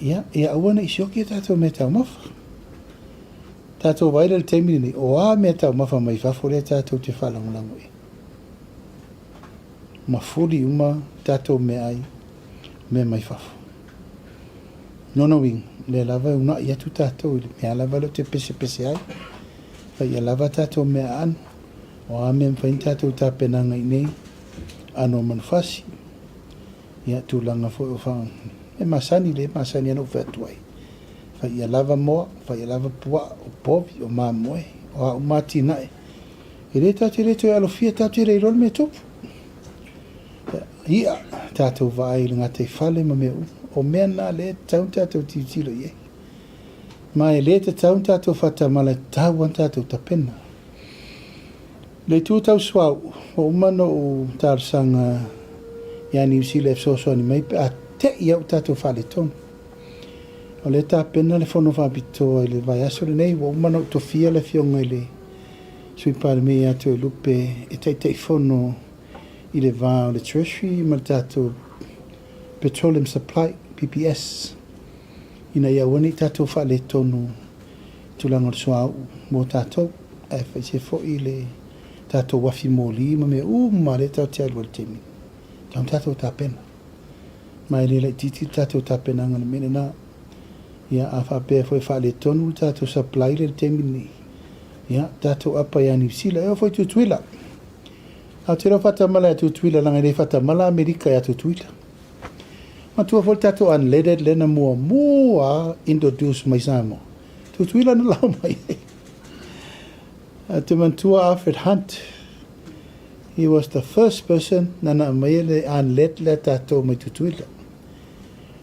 Ia, e awana I sioki tātou me tau mafa. Tātou waira le te mine nei, o a me tau mafa mai whafo le tātou te whalango lango I. Ma furi uma tātou me ai, me mai whafo. Nono wing, le lava una I atu tātou, mea lava lo te pese ai. Whai lava tātou mea anu. O a mea mwhain tātou tāpenanga I nei, ano manufasi. Ia tūlanga fo o whang. E masani anu whatuai. Whai lava moa, whai lava pua, o povi, o mamoe, o a umati nae. E le tātou le toi alofia tātou rei rol me topu. Ia tātou vai I ngā te whale ma mea o mea nā le taun tātou tiutilo I e. Ma e le te taun tātou whatamala tauan tātou tapena. Le tūtau swau, o umano o tārsanga ia New Zealand soani mai pe a te ia o tātou whale tonu. O le tāpena le whono whabitoa I le vai aso le nei, o umano to fia le fionga I le Schmidt Palemia atu e lupe e teitei whono I le vā o le Treasury, ma tātou Petroleum Supply, PPS. Ina ia wani tātou whale tonu tūlanga o suau mō tātou. E whaise fo I le tātou wafi mōli, ma me ma le tau te alua le temi. Tau tātou tāpena. Ma e le lai titi tātou tāpena ngana mene nā. Ia a whapea fo e whale tonu tātou supply le temi ni. Ia tātou apa ia New Zealand, e o fo I tutuila. A te rau whatamala e tutuila langa le whatamala Amerika e tutuila. Ma tua fo tātou unleaded lena mua introduce mai Samoa. Tutuila na lau mai. Te mantua Alfred Hunt. He was the first person nana mai le unleaded le tātou mai tutuila.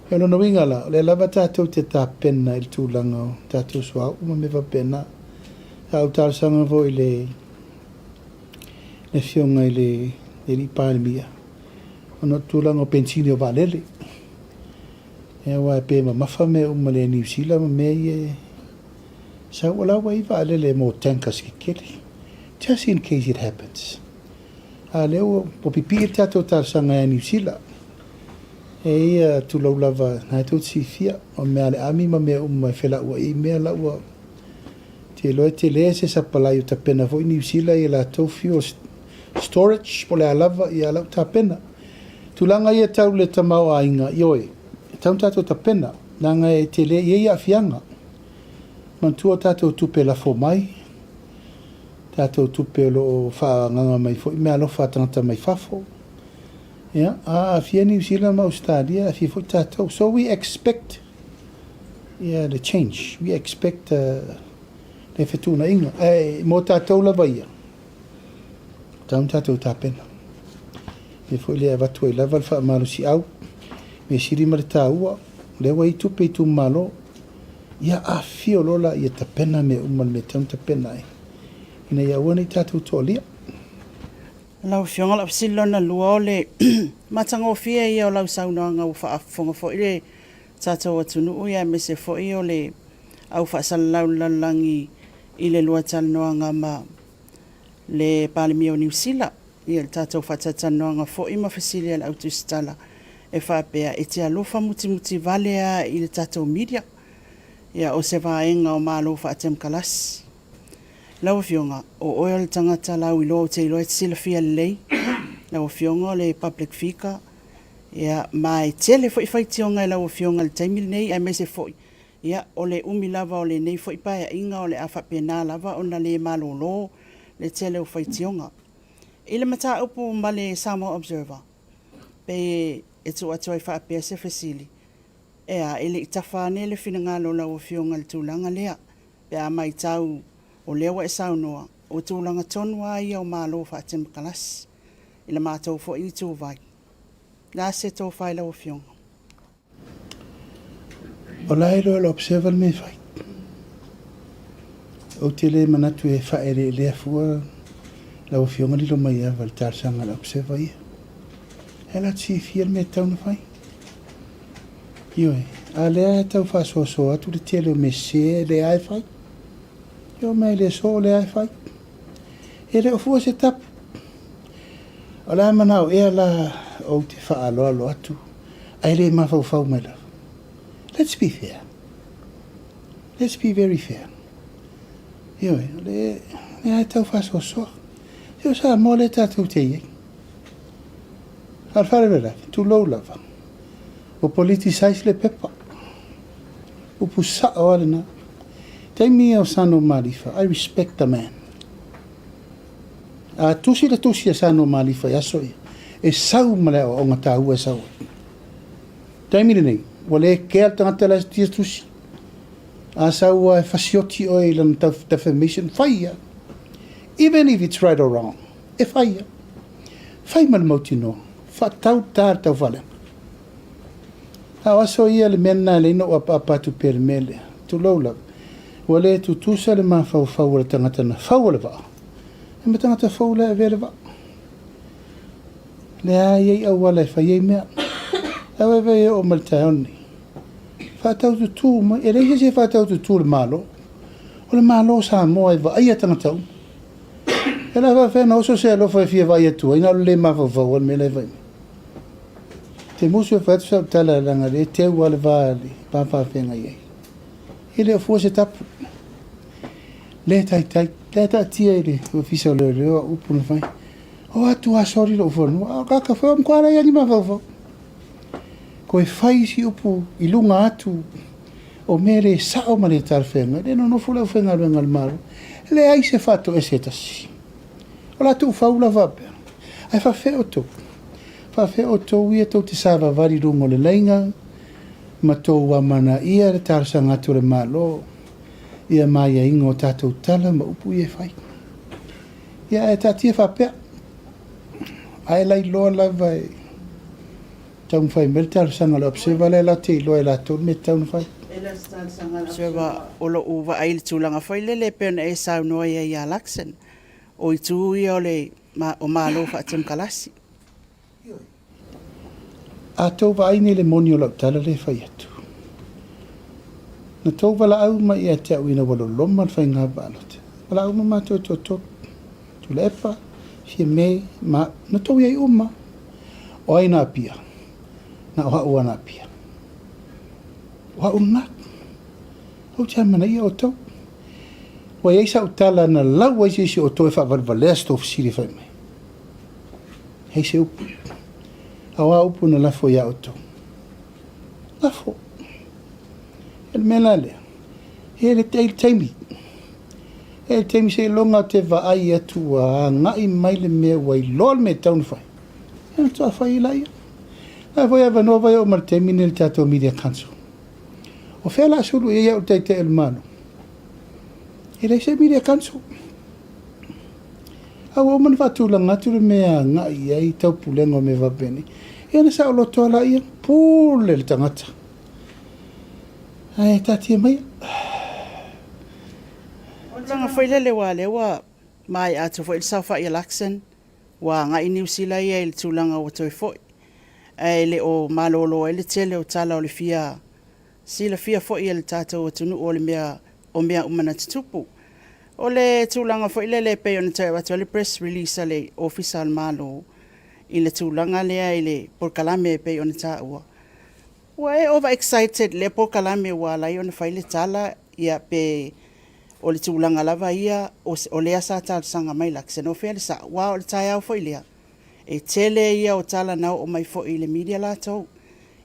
E no wingala, le lava tātou te tāpena I tūlanga o tātou suau, ma me wapena. Au tārsanga vo I le fionga I le Palemia. Ono tūlanga o pensini o valele. E wa pe ma mafa me umale New Zealand ma me e sa wala wa I valele mo tankas ki kele. Just in case it happens. A leo po pipi tātou tārsanga New Zealand. E tu lau lava na tu si fia o me ale ami ma me umai fela ua I mea la ua. Te loe te lea se sa palai o tapena vo I New Zealand I la tofi o storage po le alava I ala tapena. Tulanga ia tau le tamau a inga ioe. Tau tātou tapena. Nanga e te le ia Afianga. Mantua tātou tupe la fo mai. Tātou tupe lo wha nganga mai fo. Mea lo wha tangata mai fafo. Yeah, Afia New Zealand ma Australia, Afia fo tātou. So we expect the change. We expect le whetuna inga. Mo tātou la vaia. Tau tātou tāpena. Me fo le avatu I lava wha malu si au. Me siri ma le tāua. Le wai tupe I tu malo. Ia Afia lola I tapena me umal me tau tapena e. Ina ia wana I tātou tōlia. Lau fionga la psilo na lua o le matanga o fia ia o lau saunanga o whaafonga fo I le tātou atunu o ia me se fo I o le au Faasalalau lalangi I le Leuatea noanga ma le Palemia o New Zealand. ia le tātou whatatanoanga fo ima Fesilia au Tusitala e whapea e te alofa muti valea i le tātou media ia o se vaenga o malo whaatem kalasi. Lau fionga o oia le tangata lau ilo o te ilo e sila fia lei lau fionga le public figure ia mai tele fo i whaitionga e lau fionga le taimil nei ai mese fo ia o le umi lava o le nei fo i paia inga o le afa pena lava o na le malo lo le tele o whaitionga. I le mata upu ma le Samoa Observer pe e tu atu ai whaapea se Fesili ea ele i tawhane le whinangalo lau fionga le tūlanga lea pe a mai tau o lewa e saunoa o tūlanga tonua ia o malo whaatem kalasi i le mātou fo i tū vai. La se tō whai lau fionga. O lairo e lo observer me whai. O te le manatu e whaere lea fua lau fionga li lo mai ava le tārsanga le observer ia. E la tsi fier me tauna whai. Ioe, a lea tau whasoso atu le tele o me se le ai whai. Io mai le so le ai whai. E le o fua se tapu. O la manau e la o te whaaloalo atu. Ai le mawhau mai lava. Let's be fair. Let's be very fair. Ioe, le ai tau whasoso. Io sa mo le tātou te iei. Al whare vera, tu lau lava. O politicise le pepa. Upu sa o alena. Taimi o sano malifa. I respect the man. A tusi le tusi a sano malifa yaso ia. E sau male o ngata ua sau. Taimi le nei. Wale kea tangata la tia tusi. A sau a fasioti o i lan defamation. Fai even if it's right or wrong. E fai fai mal mauti no. Fa tau tar tau vale. A waso ia le mena le ino apa tu per mele. Tu loula. Wale tu tusa le ma fau le tangata na fau le va. E me tangata fau le vele va. Le a iei au wale fa iei mea. Awe vei o maltaoni. Fa tau tu tu ma. E reise se fa tau tu le malo. O le malo sa moa e va aia tangata u. E la va fena oso se alofa e fia vai atua. Ina le ma fau al me le vai. Te musu e fatu sa tala langa le te ua le vali. Pa whenga iei. Ele o fua se tapu. Le tai. Le ta tia ele. O fisa o le reo upunu fai. O atu a sori lo ufonu. O kaka fai am kuara ia ni ma fau. Ko e fai si upu ilunga atu. O mere sao ma le tar whenga. Le no fula whenga luenga le maru. Le ai se fatu e se tasi. O la tu faula vape. Ai fa fe o to. Fa fe o to ia to te sava vari rungo le leinga. Ma tō wamana ia le tārsanga atu le malo. Ia mai a ingo tātou tala ma upu i e whai. Ia e tātia whapea. Ai lai loa lava e. Taun whai mele tārsanga le observa le la te loa e la tō me taun whai. Observa olo uwa ai le tūlanga whai le peona e sau noa ia ia laksen. O i tū ia o le o malo whaatem kalasi. A tau wa aine le moni o lau tala le whai atu. Na tau wala au ma ia te au ina walo loma le whai ngā wālote. Wala au ma mātou tō. Tu le epa, fie me, ma, na tau iai uma. O aina Apia. Na oha ua na Apia. Oha una. O te amana ia o tau. Wa iai sa utala na lau ai se o tō e wha valvalea stofu siri whai mai. Hei se upu. Awa upu na lafo ia oto. Lafo. El mela lea. Ele teimi. Ele teimi se longa te vaai atu a ngai maile mea wai lol me taun whai. Ele toa whai ila ia. A voi ava nova ia o martemi nel tato media council. O whela asuru ia o teite el mano. Ele se media council. Awa o man whatula ngature mea ngai ai tau pulengo me vapeni. Ia na sa o loto ala ia pule le tangata. Ai tatia mai. O langa whailele wa lewa mai atu fo il saufa i laksen wa ngai New Zealand ia il tūlanga o toi foi. E le o malolo e le tele o tala o le fia. Si le fia foi i le tātou o tunu o le mea o mea umana tutupu. O le tūlanga fo ile le pe ona tai watu le press release le official malo i le tūlanga lea i le porkalame pe ona ta ua. Ua e over excited le porkalame wa la i ona whaile tala ia pe o le tūlanga lava ia o lea sa tala sanga mai lakse no fea le sa wa o le tai au fo ilea. E tele ia o tala nao o mai fo i le media la tau.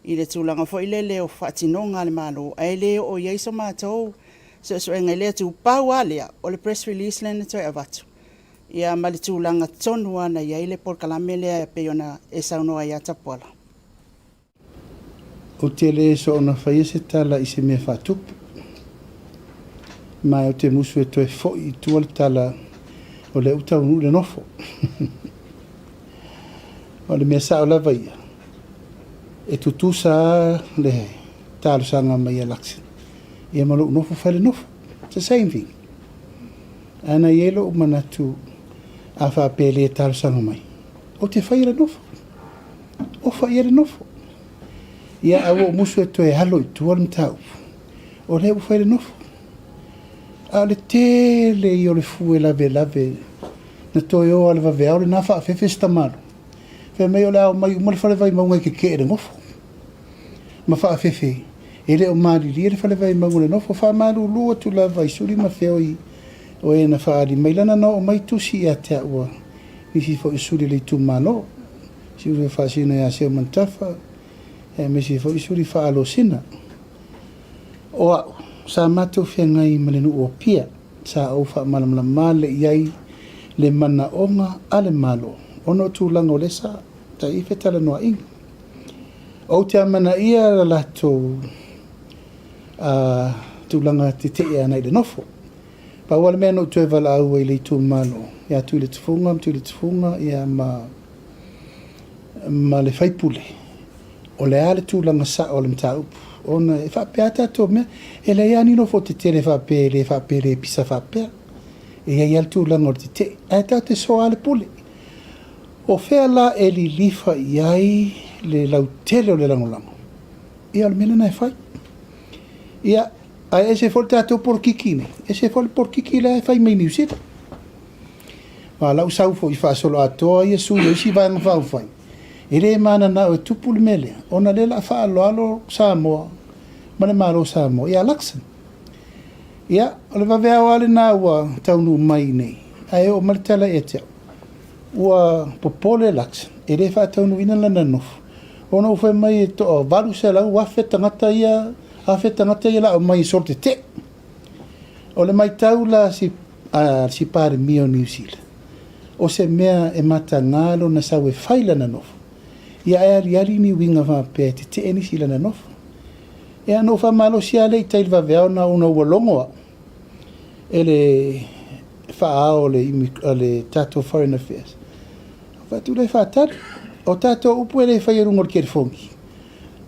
I le tūlanga fo ile le o whatinonga le malo ai le o iaiso mātou. So ngai lea tu pau alea o le press release le na toi avatu. Ia mali tūlanga tonu ana ia ile porkalame lea pe ona e saunoa ia tapuala. O te le so ona whaia se tala i se mea whatupu. Mai o te musu e toi fo i tual tala o le utau nu le nofo. O le mea sao lava ia. E tutusa le talo sanga mai a laksin. Ia malo nofo whale nofo. It's the same thing. Ana ielo manatu a whapele e talo sanga mai. O te whaira nofo. O whaira nofo. Ia awo musu e toi halo i tual mtau. O leo whaira nofo. A le tele i o le fue lave lave. Na toi o ale vave au le na wha awhewhesta maru. Whea mei o le au mai umale whale vai maunga i ke ke ere ngofo. Ma wha awhewhe. E leo mariri, e le whale vai maunga le nofo. Wha maru lua tu la vai suri ma wheo i o e na whaari. Mai lana no o mai tusi a te ua. Nisi fo i suri le tu mano. Si ure wha sina ya seo mantafa. E mesi fo i suri wha alo sina. O au, sa matou whea ngai malenu o Apia. Sa au wha malamala male iai le mana onga ale malo. Ono tūlanga o lesa, ta i whetala noa inga. O te amana ia la lato tūlanga te te ana i le nofo. Pa wale mea no tue wala au i le tū malo. Ia tū le tufunga, ia ma le whaipule. O le ale tūlanga sa o le mta upu. Ona e whapea tato mea, e le ia nino fo te te le whapea le pisa whapea. E ia ia tūlanga o te te. E tau te soa le pule. O whea la e li lifa iai le lautele o le langolango. Ia le mele nai whai. Ia, ai e se fol tātou porkiki ne. E se fol porkiki le e whai mai niusira. Wa lau saufo i whaasolo atoa ia sui o isi vanga whau whai. E re mana na o tupu le mele. Ona le la whaalo alo Samoa. Mane maro Samoa. Ia laksan. Ia, o le wawea wale nā ua taunu mai nei. Ai o maritala e te au. Ua popole laks e le whaataunu ina lana nofu. Ona uwhai mai e to o varu se lau wafe tangata ia la o mai sorte te. O le mai tau la si pare mio New Zealand. O se mea e mata ngalo na sau e whai lana nofu. Ia e ariari ni winga whapea te te enisi lana nofu. E ano whamalo si ale i tailwa veao na una ua longoa. E le whaao le tato Foreign Affairs. Whatu le whaatari. O tato upu e le whaierungo ke fongi.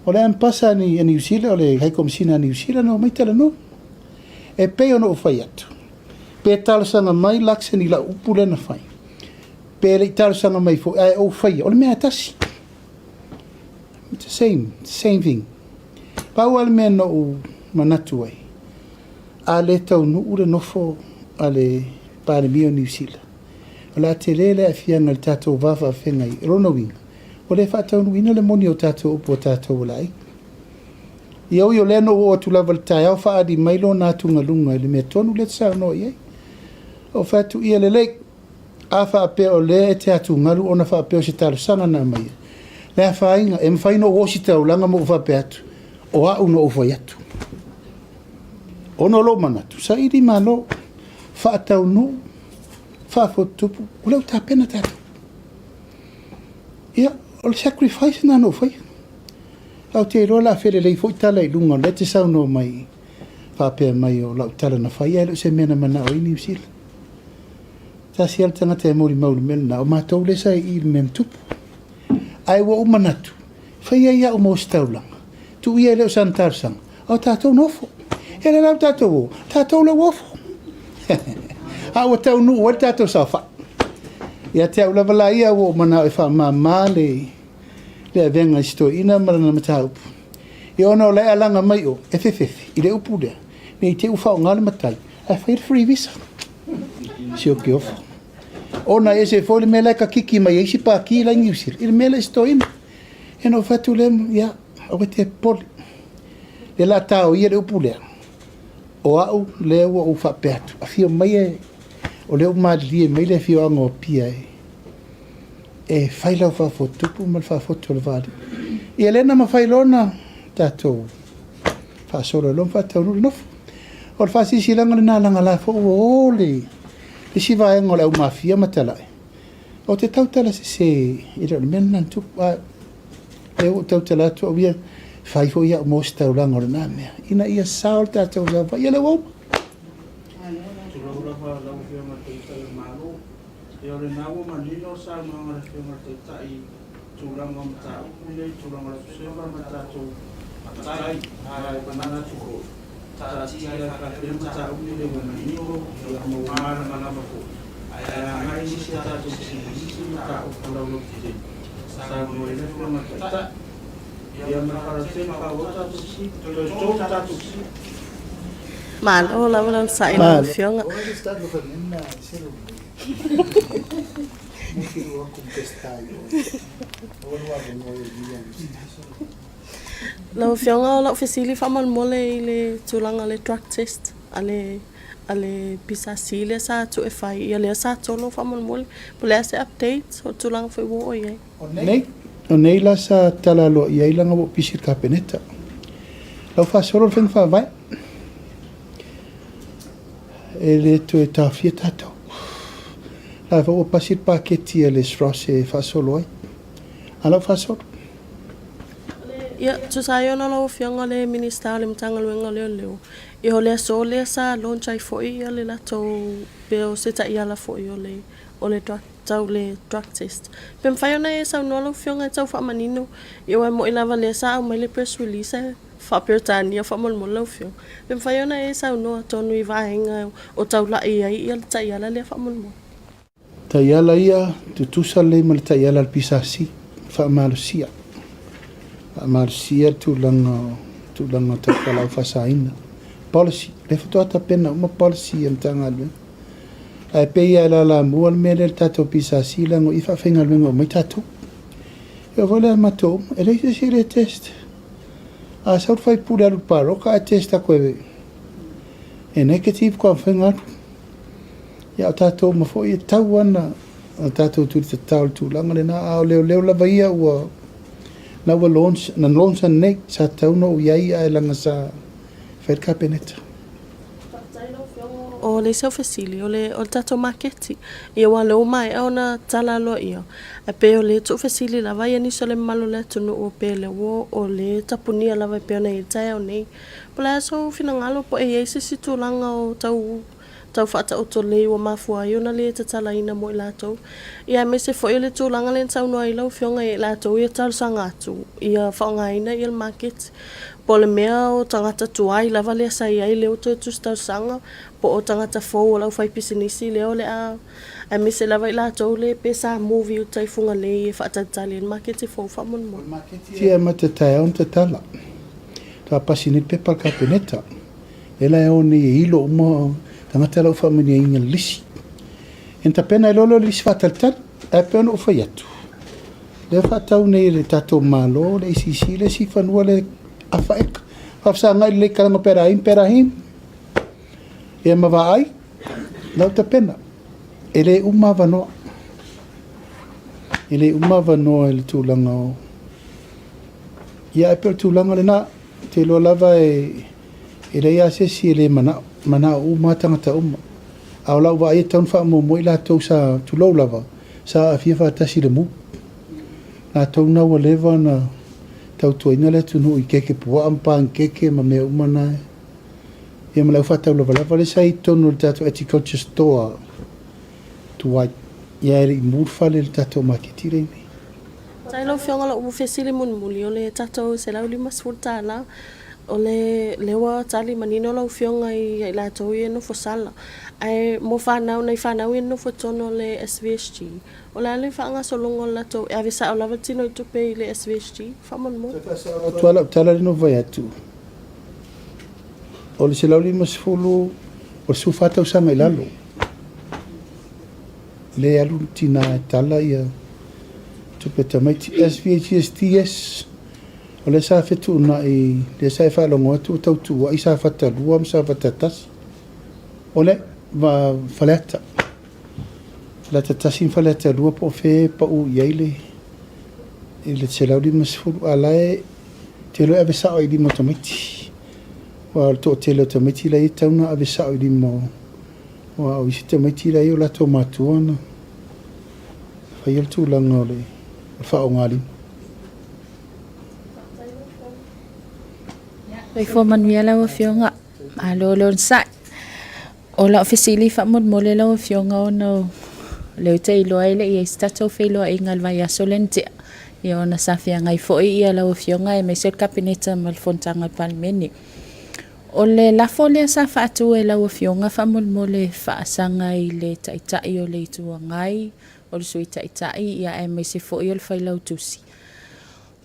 O le ampasa ni New Zealand, o le haikomsina New Zealand, o maitala no. E pe ono o whai atu. Pe talasanga mai laksa ni la upu le na whai. Pe le talasanga mai fo, o whai, o le mea tasi. It's the same thing. Pau ale mea no u manatu ai. A le tau nu ure nofo a le pare mio New Zealand. O la te lele a fianga le tatou wafa a whenga i rono winga. O le whaatau nuina le moni o tatou upo o tatou lai. I au i o leno o atu lava le tai au whaadi mailo nā tunga lunga le mea tonu le tsau no iei. O whatu ia le leik. A whaapea o le e te atu ngaru o na whaapea o se talo sanga nā mai. Le a whainga e mwhaino o si tau langa mo whapea atu. O a uno o whai atu. Ono lo manatu. Sa iri malo whaatau no. Whaafotupu, o leo tā pena tātou. Ia, o le sacrifice nā no whai. Au te roa la where lei fwoi tala i lunga, le te sau no mai, whapea mai o lau tala na whai, alo se mena mana o i New Zealand. Tā si ala tangata e mori mauri mena, o mātou le sai i mem tupu. Ai wa o manatu, whai ia o mo staulanga, tu ia leo san tarsang, au tātou nofo. E le lau tātou la wofo. Awa tau nu o tatou sa fa. Ia te au lava la ia o mana e wha mama le avenga isto ina marana matau. I ono le alanga mai o e whewhewhi i le upu lea. Nei te uwha o ngale matai. A whair free visa. sio ke ofa ona ese foi le mele ka kiki mai isi pa ki la ngiusir il mele stoin e no fatu le ya o te poli le la tau ia le upule o au le o fa perto afio mai o le ma li mai le fio ngo pia e faila fa foto pu mal fa foto le vale e elena ma failona tato fa solo lo fa tau no o fa si silanga na langa la fo o le si va ngol au mafia matala o te tau tala se ira men nan tu e o tau tala tu bia fai fo ia mo sta langa na me ina ia saul tato va ia le wo yo le nawo manino sa mga refema te tai tulang ng tao kulay tulang ng sema mata to tai ay banana to ta tia ka film ta kulay manino yo mo mar malama ko ay ay si ta to si ta o kala lo ti sa mo le refema ta ya ma para sema ka wata to si to ta to si man o la wala sa ina fiong la fianga la ofisili famal mole ile tulanga le drug test ale pisa sile sa tu fai ia le sa tolo famal mole pole se update o tulanga foi wo ye o nei la sa tala lo ia ilanga bo pisir kapeneta la fa solo fin fa vai ele tu eta fietato la vou pasir paketi le strose fa solo ai ala fa solo ya tu sayo na lo fianga le minister le mtanga lo leo e ole so le sa lonchai foi le la to peo se ta ia la foi ole tau le drug test pem fayo na e sa no lo fianga tau fa manino e wa mo ila vale sa o le press release fa pertania fa mol lo fio pem fayo na e sa no to no iva henga o tau la ia ta ia la le fa mol tayala ia tu sale mal tayala al pisasi fa malusia tu langa ta kala fa saina policy le foto ta pena uma policy entanga le ai pe ia la mo al mele tato pisasi lango ifa fenga lengo mai tato eu vou lá matou ele se le test a só fai pura lo paro ka testa ko e negative ko fenga ya tato mo foi tau ana tato tu te tau tu langa na au leo la vaia o na wa launch nei sa tau no ia langa sa fer kapenet o le seu facili o le tato marketi ia wa lo mai ona tala lo ia e pe o le tu facili la vaia ni so le malo le tu no o pe le wo o le tapunia la vai pe ona i tai o nei pla so fina ngalo po e se tu langa o tau fata o tole o mafua yo na le tala ina mo lato ia me se foi le tu langa len sau no ai lau fionga e lato ia tal sangatu ia faunga ina il market pole mea o tangata tuai lava le sai ai le o tu sta sanga po o tangata fo lau fai pisinisi le o le a me se lava lato le pesa movie o tai funga le fata tali il market fo fa mon mo tia mata tai on tala ta pasini pe pa kapeneta ela e oni hilo mo tangata lau fa mani inga lisi enta pena lolo lisi fataltal e pena o faiatu le fatau nei le tato malo le sisi le si fanua le afaek fafsa ngai le kalanga perahim e mava ai lau ta pena ele uma vano ele tulanga o ia e per tulanga le na te lo lava ele ia se si ele mana uma tangata uma au lau wa e taun fa mo ila tau sa tulo lava sa afia fa tasi le mu na tau na wa leva na tau tuaina le tunu i keke pua ampan keke ma me umana e ma lau fa tau lava le sai tonu le tato agriculture store tuai ia e murfa le tato makitire ni sai lo fionga lo ufesili mun muli ole tato se lau lima Tusitala ole lewa tali manino lo fionga i la toi no fosala ai mo fa na no fotono le SVSG ola le fa nga solongo la to e avisa ola vatino to pe le SVSG fa mon mo tala no vai atu ole se lauli mas fulu o su fata usanga ilalo le alu tina tala ia tupe tamaiti SVHSTS o le sa fetu na i le sa fa longo tu tautu i sa fata luam sa fata tas o le va faleta la tasin faleta lua po fe pa u yaile ile tsela di masfulu alae te lo ave sa i di motomiti wa to te lo tomiti la i tauna ave sa i di mo wa o isi tomiti la i o la tomatuana fa yel tu langole fa o ngali Oi fo manuela o fionga alo lon sa o la ofisili fa mod mole la o fionga o no Leuatea ile ia stato Feiloaiga le vai asolente ia ona safia ngai foi ia la o fionga e me se kabineta mal fontanga palmeni o le la folia sa fa atu e la o fionga fa mod mole fa sanga ile taitai o le tuangai o le sui taitai ia e me se foi o le Feilau tusi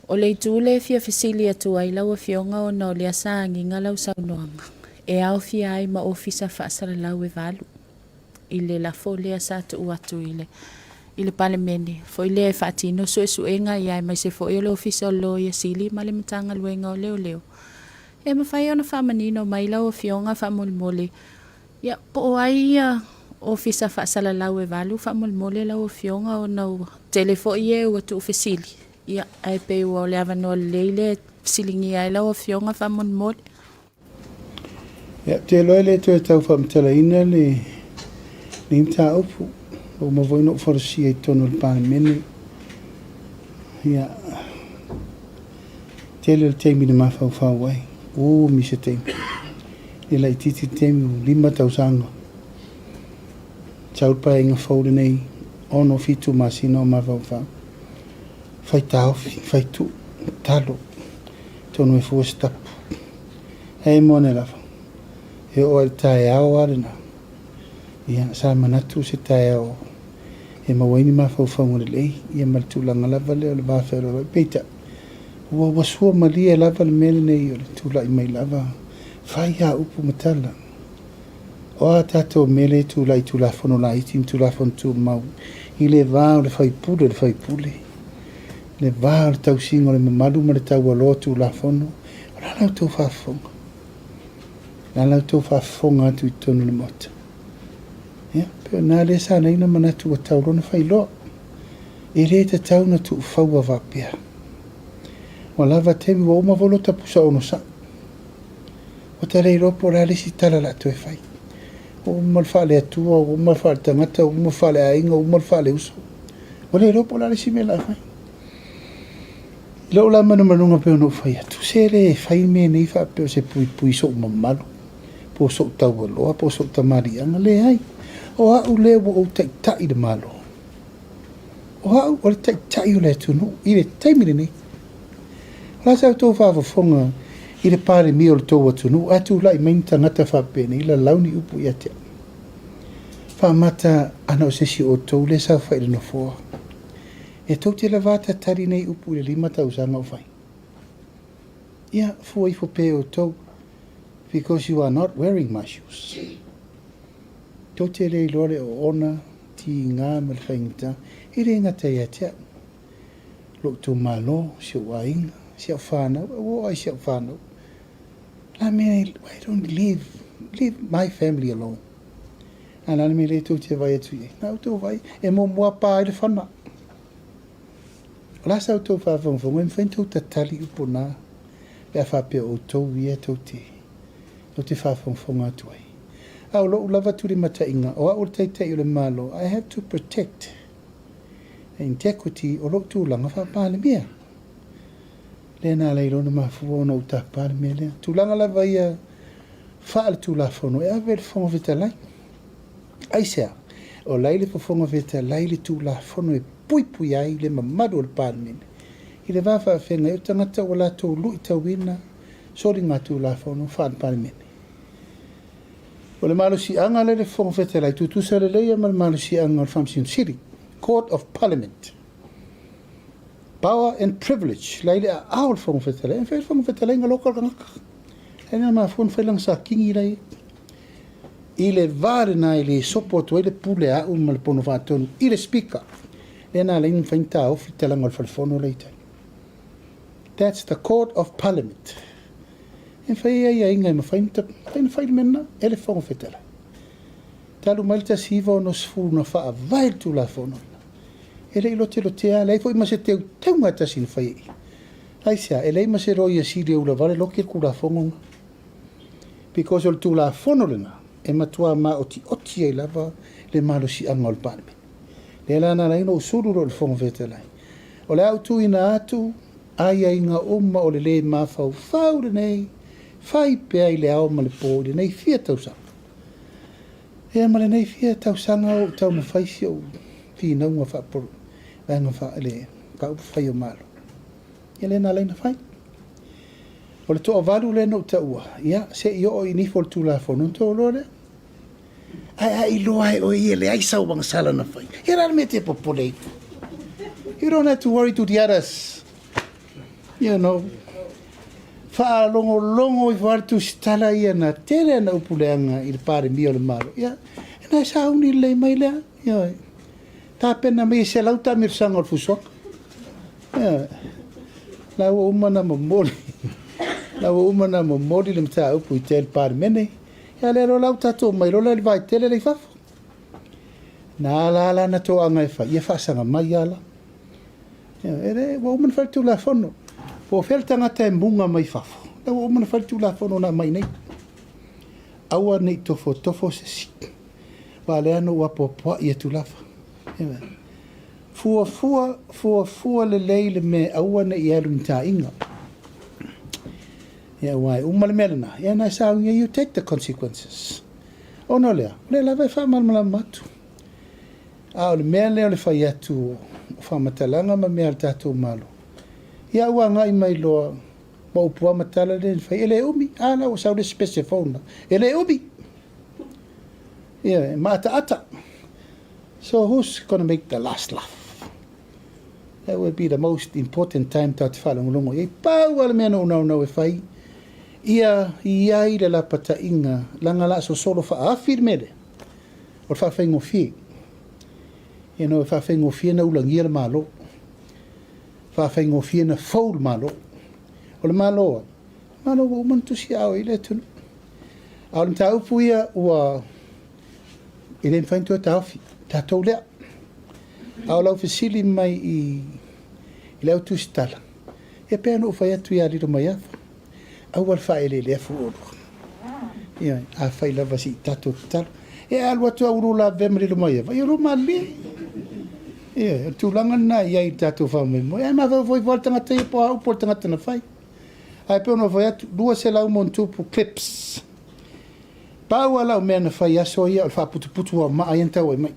o le tule fia fisili atu ai la o fionga o no le sa nginga la saunoanga e au fia ai ma ofisa Faasalalau e valu ile la folia sa tu atu ile palemeni fo ile fatino so suenga ia mai se fo ile ofisa lo ia sili male mtanga luenga leo e ma fai ona fa manino mai la o fionga fa molmole ia po ai ofisa Faasalalau e valu fa molmole la o fionga o no telefo ie o tu ofisili ia ai pe o le avano leile silingi ai la o fionga fa molmole ia te loele to tau fa mtala ina le Nimta upu o mo voi no forsi e tono il palemeni ia tele temi de mafa fa wai o mi se temi e la titi temi lima tausanga chau pa inga fode nei ono fitu masino mafa fa fai tau fai tu talo tono e fu stap e mone la e o al tai awarina ia sa manatu se tae o e mawaini mawhauwhau ngore lei ia maltulanga lava leo le mawhau peita ua wasua malia lava le mele nei o le tula i mai lava whai ha upu matala o a tato mele tula i tula whono la iti tula whono tu mau i le vāo le whaipule le vāo le tau singo le mamalu ma le tau alo tula whono o la lau tau whafonga la lau tau whafonga atu i tonu le mota ya pe na le sa nei na manatu o tau na failo e le te tau na tu fau wa Apia o lava temi o ma volo ta pusa ono sa o te rei ropo la le si tala la tu e fai o mal fale atu o mal fale tangata o mal fale ainga o mal fale uso o le ropo la le si me la fai lo la manu manunga pe no fai tu se le fai me nei fa pe se pui so mamalo po so tau lo po so tamari anga le ai o au le o tai de malo o au o tai o le tunu i le taimire nei la sa to fa fonga i le pare mi o le to tunu atu lai mainta ngata fa pene i la launi upu ia te fa mata ana o sesi o to le sa fa i no fo e to te la vata tari nei upu le lima tau sanga o fai ia fo i fo pe o to because you are not wearing my shoes to te le lore o ona ti ngā me le whaingita i re ngata ia tea lo tu malo si o wainga si o whanau o ai si o whanau la mene I don't leave my family alone ana me le to te vai atu i nau to vai e mo mua pa i le whana la sa to fa fonfongo en fento tatali upona pe fa pe o to ia to te fa fonfongo atu ai au lo lava tu le matainga o au te le malo I have to protect integrity o lo tu langa fa palemia le na le lo ma fu no ta palemia tu langa lava ia fa tu la fono e ave fo vitalai ai sia o laile fo fo vitalai le tu la fono e pui ai le mamado le palemia i le va fa fenga o tangata o la to lu itawina sori ngatu la fono fa palemia o le malusi anga le fonga fetelai tu sa le leia mal malusi anga Famsin City Court of Parliament power and privilege laile a aul fonga fetelai en fonga fetelai nga local ngaka ena ma fon felang sa kingi lai I le vare na i le sopo atu le pule a un malpono whātonu. I le speaker. Le nā leini whainta ofi te langa o whalifono leitai. That's the Court of Parliament. E whai ia inga ma whainta whaile mena, ele whango whetala. Talu mailta siva o no sfuru na wha vai tu la whono. Ele ilo te lotea, leifo ima se teu ngata sin whai. Aisia, ele ima se roi a siri ula vare loki kura whongonga. Because o tu la whono lena, e matua ma oti e lava le malo si angol parme. Le lana reino o suru ro le whongo whetala. O le au tu ina atu, aia inga oma o le mawhau whaure nei, whai pea I le ao ma le pōri nei fia tausanga. E ma le nei fia tausanga o tau ma whaisi o whina unga whaporo, wanga wha ele kau whai o malo. Ia le nā leina whai. O le toa varu le no ta ua, ia se I o I nifo le tūla whono tō lore. Ai loa e o I le aisa o wanga sala na whai. E rara me te popolei. You don't have to worry to the others. You know, longo I whare Tusitala ia na tere na upuleanga I le pare mi o le maro. Ia, e nai sa uni lei mai lea. Ia, tā pena me se lauta mir sanga o fusoka. Ia, lau o umana mo mori. Lau o umana mo mori le mta upu I te le pare mene. Ia le ro lauta tō mai rola le vai tele le fafo. Nā la na tō anga e wha. Ia whaasanga mai ala. Ia, ere, wa umana whare tu la whono. Po fel tangata e munga mai fafo. La o mana fai tu la fono na mai nei. Aua nei tofo se si. Wa le ano wa popoa I tu la fa. Fua le leile me aua nei I alu nta inga. Ia wai umale melena. Ia na sa you take the consequences. O no lea. Le la vai fa malmala matu. A o le mea lea le fai atu. Fa matalanga ma mea le tatu malo. Ia ua ngai mai loa ma upua matala le fai ele umi ala o sau le specifona ele umi yeah ata so who's going to make the last laugh? That would be the most important time to whalangolongo e pau ala mea no e fai ia I le la pata inga langa la so solo fa afir mele o fa fengo fi you know fa fengo fi na ulangia le malo fa fengo fi na foul malo o le malo o mantusi au I le tunu au le tau puia ua I le whaintua tauwhi tātou lea au lau fesili mai I lau Tusitala e pēr no whai atu I aliro mai afa au wal whae le lea fuoru ia a whai lava si tātou tala e alu atu au rola vemrilo mai afa I roma le ia tūlanga na iai tātou whamai mo e ma voi voi tangata I po au po tangata na whai ai pe ona vai atu dua se lau montupu clips pau ala o mea na whai aso ia o whaputuputu a maa iantau ai mai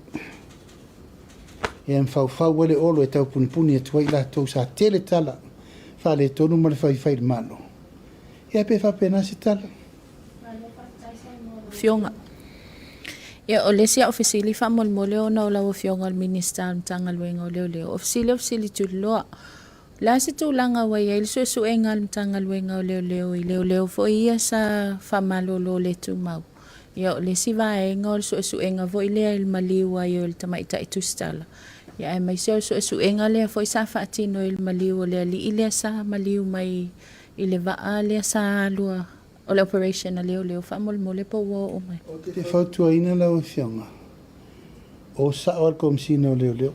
e am fau ele olo e tau punipuni atua I lātou sa tele tala whale tonu ma le whai malo ia pe whapena se tala Fionga. Ia o lesia ofisili whamolmole o na o lau fionga al minister mtanga luenga o leo ofisili tuloa la se tūlanga wai e liso su e ngal mtanga luenga o leo fo ia sa whamalolo le tu mau. Ia o le siva e ngol su e nga vo ilea il maliwa i o le tamaita I Tusitala. Ia e mai seo su e nga lea fo i sa whaatino il maliwa lea li ilea sa maliu mai I le vaa lea sa alua o le operation a leo whamolmole po wo o mai. Te whautua ina lau whianga o sa oal komsina o leo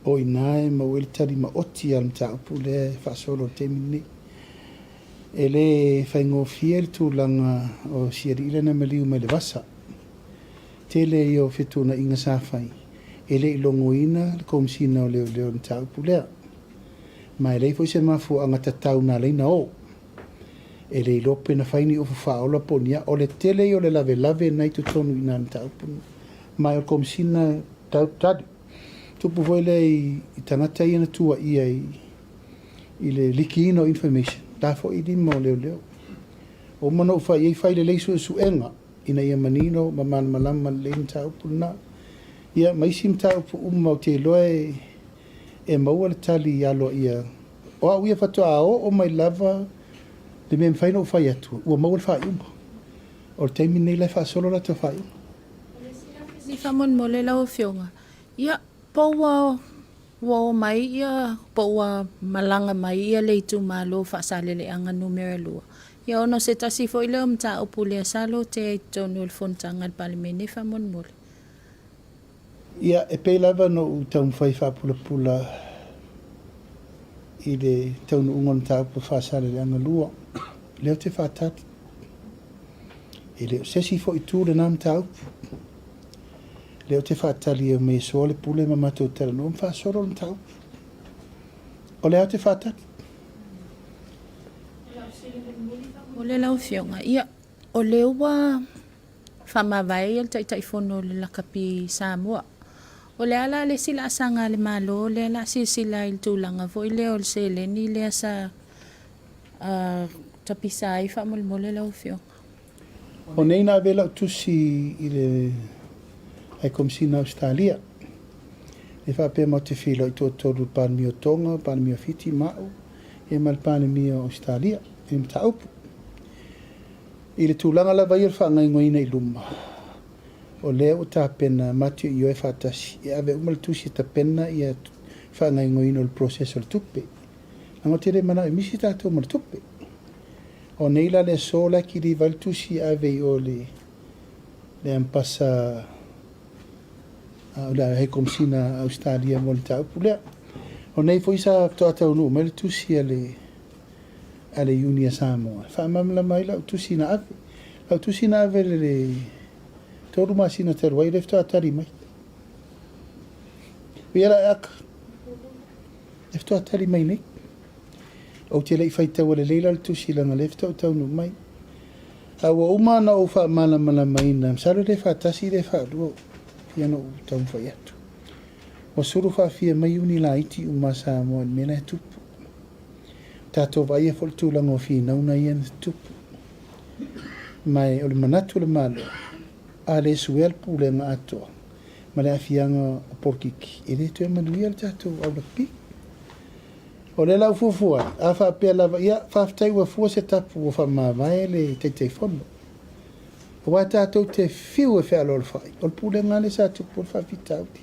o inae ma wele tari ma oti al mta upu le whaasolo te mini. E le whaingofia le tūlanga o siari ila na maliu mai le vasa. Te le I o whetuna inga sa whai. E le ilongo ina le komsina o leo mta upu lea. Ma e le fo se mafu anga tatau na leina o. E le ilope na whaini ufu whaola ponia o le tele o le lave nai tu tonu ina mta upu. Ma e o komsina tau tadu. Tupu voile I tangata I na tua ia I le liki ino information. Tafo I lima o leo. O mana ufa I whai le leisu e suenga. Ina ia manino, mamana malama le mta upu na. Ia maisi mta upu o te loe e maua le tali alo ia. O au ia fatua o mai lava le me mwhaina o whai atu. Ua maua le whai uma. O le taimi nei lai whaasolo la te whai. Si whamon mo le lau whionga. Ia, paua wa mai ia, paua malanga mai ia leitu malo whaasalele anga numera lua. Ia ono se tasi fo ile mta upule salo te tonu le fontanga le palemia whamon mo le. Ia, e pei lava no u taun whai whaapula i le taunu ungon ta upu whaasalele anga lua. Leo te whaatati. E leo sesi fo i tū le nam ta upu. Leo te whaatali e me soa le pule ma matou tera no whaasoro le tau. O leo te whaatati. O le lau whionga. Ia, o leo wa whamawai al tai whono le lakapi Samoa. O le ala le sila asanga le malo, le ala sila il tūlanga fo i leo le sele ni le asa tapisai whamol le lau whionga. O nei nā vela tusi i le ai komisina Australia. E whape mo te whilo i tō tōru Palemia Tonga, Palemia Fiti, Mao, e mal Palemia Australia, e mta upu. I le tūlanga la vai whangai ngoina i luma. O leo tā pena matio i oe whatasi, e ave umal tusi ta pena i a whangai ngoina o le proceso le tupe. Ango te re mana e misi tātou ma le tupe. O neila le sola ki li val tusi ave i o le ampasa la he komisina Australia mo le taupu lea. O nei fo isa toa tau nu, mai le tusi ale Unia Samoa. Whaamamla mai lau tusi na ave. Lau tusi na ave le toru masina te ruai lefto atari mai. Uiara aka. Lefto atari mai nei. O te lei whaita wale leila le tusi langa lefto tau nu mai. Awa umana o whaamala mai na. Msaro le whaatasi le whaaluo. Iano u tau whai atu. O suru whaafia mai uni la iti uma Samoa ni mena e tupu. Tātou vai e fol tūlanga o whina una ian tupu. Mai o le manatu le malo. A le suel pūlenga atoa. Ma le afianga o porkiki. E le tue manuia le tātou au la pi. O le lau fuafua. A whaapea lava. Ia whaaftai ua fua se tapu o whamawai le teitei fono. O wa tātou te whiu e whea lor whai. O le pūle ngale sa tupu o le whawhita auti.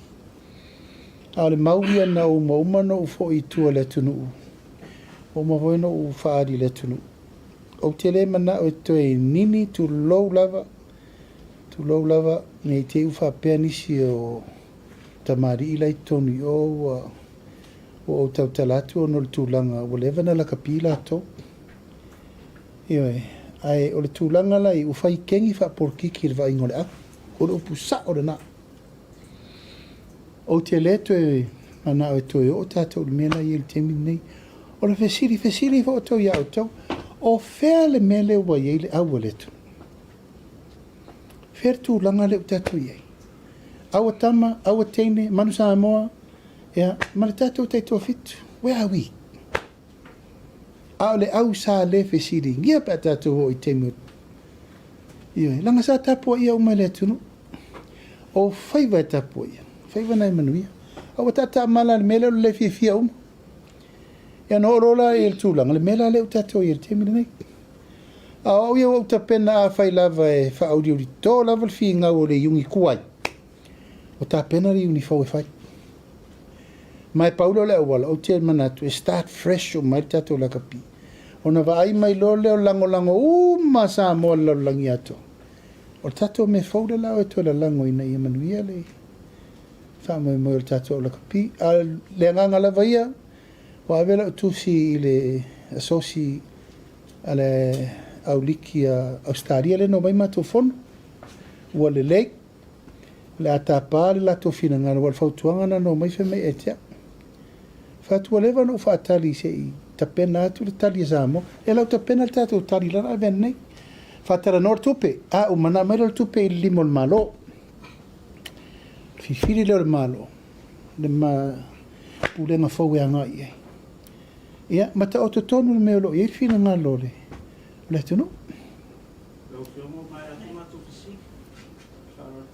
A le mauia na o maumano u fo i tua le tunu u. O mahoeno u whaari le tunu. O te le mana o toe nini tu lou lava. Tu lou lava nei te u whapea nisi o tamari ilai tonu o tau talatu o nol tūlanga. O le vana la kapila to. Iwe. Ai o le tūlanga lai u whai kengi wha porkiki le wa ingole aku. O le upu sa o le na. O te le toe mana o toe o tātou le mena i le temi nei. O le fesiri wha o tau ia o tau. O whea le mele ua iei le aua le tu. Whea tūlanga le u tātou iei. Aua tama, aua teine, manu Samoa. Ea, ma le tātou teitua fitu. Where are we? A le au sa le fesiri ngia pa tātou o i temi. Iwe, langa sa tapua ia umai le tunu. O whaiva e tapua ia. Whaiva nai manuia. Awa tata mala le mele le fia uma. Ia no rola e le tūlanga. Le mela le u tātou i le temi nei. A au ia o ta pena a whai lava e wha audi uri tō lava le fi ngau o le yungi kuai. O ta pena le yungi fau e whai. Mai paulo le awala, o te manatu, e start fresh o mai tātou la kapi. O na vai mai lo leo lango ma Samoa lo langi ato. O tātou me fauda lao e to la lango ina i manuia le. Whamai mo o tātou la kapi. A le nganga la vaia, o avela o tusi i le asosi a le auliki a Australia le no mai mato fono. Ua le lei, le atapa le lato fina ngana, wal fautuanga na no mai fe mai etea. Fatua lewa no whaatali se i tapena atu le tali e Samoa. E lau tapena le tātou tali lana a venei. Whaatara nor tupe. A umana mai le tupe i limo le malo. Fifiri leo le malo. Le ma pulenga fau e anga i e. Ia, mata o tonu le meo lo. Ia fina ngā lo le. Le tunu.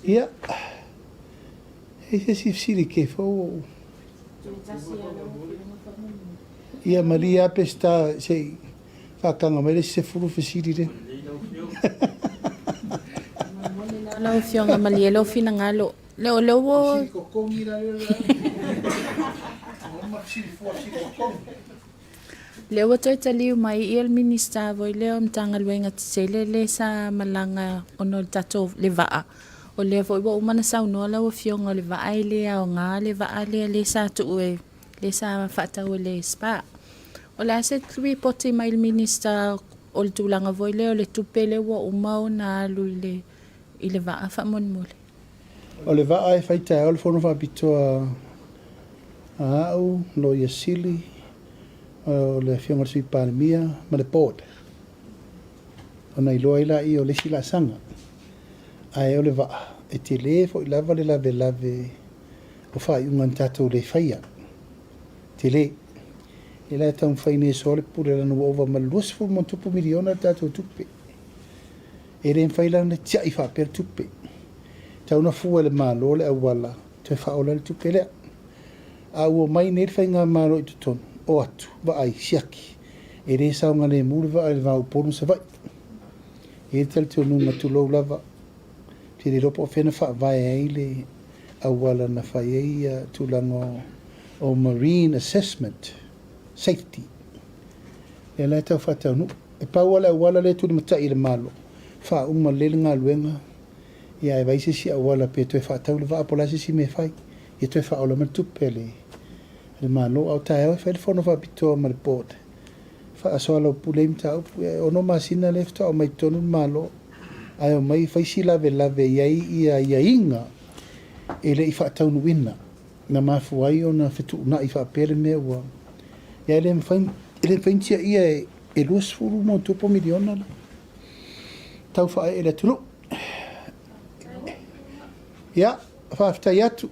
Ia. E se si fsiri ke fau. Ia Maria pesta sei whakanga mai le se furu fesiri re. Lau fionga malielo fina ngalo. Leo wo. Leo toi taliu mai il minista voi leo mtanga luenga tsele le sa malanga ono tato le vaa. O le foi bo umana sa no la fionga le vaa ile au nga le vaa le sa tu e le sa fata o le spa. O la se tui poti mai il minista o le tulanga voi leo le tupele wo umau na luile ile vaa fa mon mole. O le vaa e faita o le fono fa bitoa au lo yasili o le Afioga ile Palemia ma le board. Ona iloa ila I o le sila sanga. Ai o le vaa e te le fo I lava le lave o fai ungan tatou le faia. Te le e la tau whaine so le pure lana ova ma luasfu mo tupu miliona tatou tupe. E re mwhaila na tia I wha per tupe. Tau na fua le malo le awala te whaola le tupe lea. A ua mai ne le whainga malo I tutonu o atu wa ai siaki. E re saunga le mure wa ai le wa Upolu sa vai. E tali te onunga tulou lava. Te re ropo o whena wha vai ai le awala na whai ai tulango o marine assessment safety. E la tau whatau nu. E pau awala le tuli matai le malo. Wha uma lele ngā luenga. Ia e vaise si awala pe toe whatau le waa polasi si me whai. Ia toe whaola ma tupe le malo au tae au e whai le whono wha pitoa ma le board. Wha asoa lau pule imta au ono masina le fta o mai tonu malo. Ai o mai whaisi lave iai ia inga. E le I whatau nuina. Na mafu ai o na whetu una I whapere mea ua. Ia ele mwhaintia ia e luas furu mo tupo miliona la. Tau wha ele tulu. Ia, whaftai atu.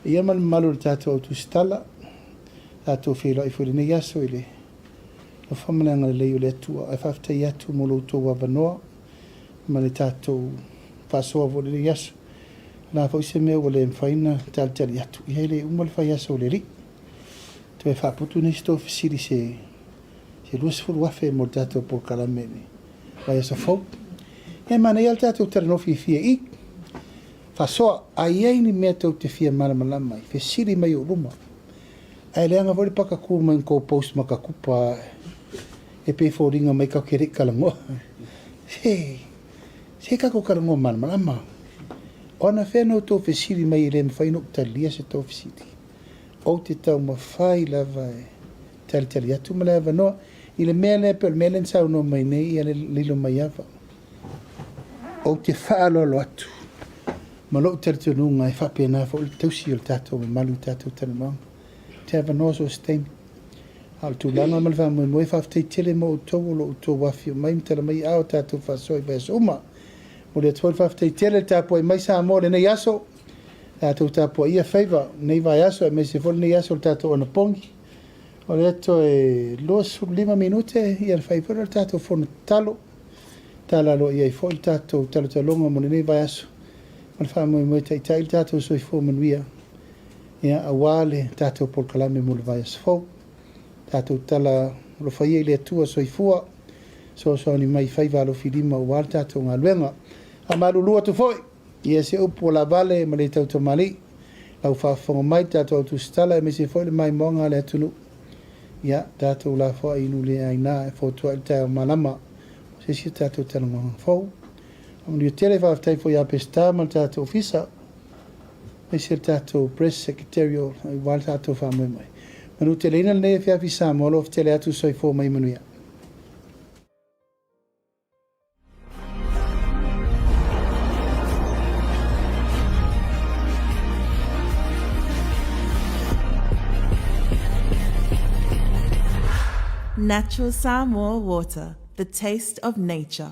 Ia man malu tātou au Tusitala. Tātou Feiloaiga furi nei aso ile. No whamananga le leo le atua. Ai whaftai atu mo loutou wavanoa. Ma le tātou whasoa furi nei aso. Nā whaise mea ua le mwhaina tali atu. Ia ele umal whai aso le ri. Te whaputu nei sto fisiri se luas furu wafe mo tātou por kalamene. Vai aso fau. Ia mana ia tātou taranofi fia I. Whasoa, ai ei ni mea tau te fia malamalama I. Fisiri mai o ruma. Ai leanga vori paka kua mai ko post maka kupa e pe fōringa mai kau kere kalangoa. Se kako kalangoa malamalama. Ona whenau tō fisiri mai I le mwhaino talia se tō fisiri. O te tau mawhai lava e tali atu ma lava noa. I le mea lea pel melen sau no mai nei I le lilo mai ava. O te whaalolo atu. Ma lo tali tununga e whapena fo le tausi o le tātou ma malu tātou tala noa. Te ava noa so stein. Al tu langa ma le wha mui mui whaftei tele mo o tau lo o tau wafi o mai mtala mai ao tātou whasoi vai so uma. Mo le atual whaftei tele tāpua I mai sa mo le nei aso. Tātou tāpua ia whaiva nei vai aso e me se fol nei aso le tātou ona pongi. O le ato e loas 5 minute ia le whaipura le tātou fono talo. Tala lo ia I fo le tātou talo talonga mo nei vai aso. Ma le wha mui tai le tātou soi fo manuia. Ia awale tātou por kalame mo le vai aso fau. Tātou tala lo whaia I le atua soi fua. So ni mai whaiva lo filima o wale tātou ngā luenga. A marulua tu foi. Ia se upo la vale ma le tau tamali. Lau whaafonga mai tātou au Tusitala e me se foi le mai monga le atunu. Ia tātou la fua inu le aina e fōtua il tāu malama. Se si tātou talanga fau. Amanu i tele whaaftai foi a pesta ma tātou ofisa. Me se tātou press secretarial i wale tātou whaamui mai. Manu te leina le ne whiawhi Samoa lo tele atu soi fō mai manuia. Natural Samoa water, the taste of nature.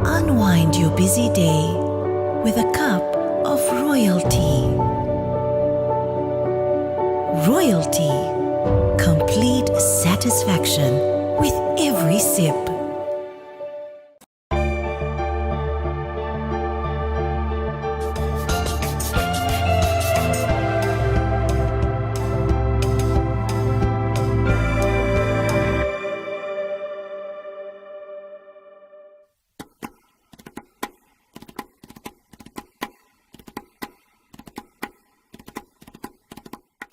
Unwind your busy day with a cup of royalty. Royalty, complete satisfaction with every sip.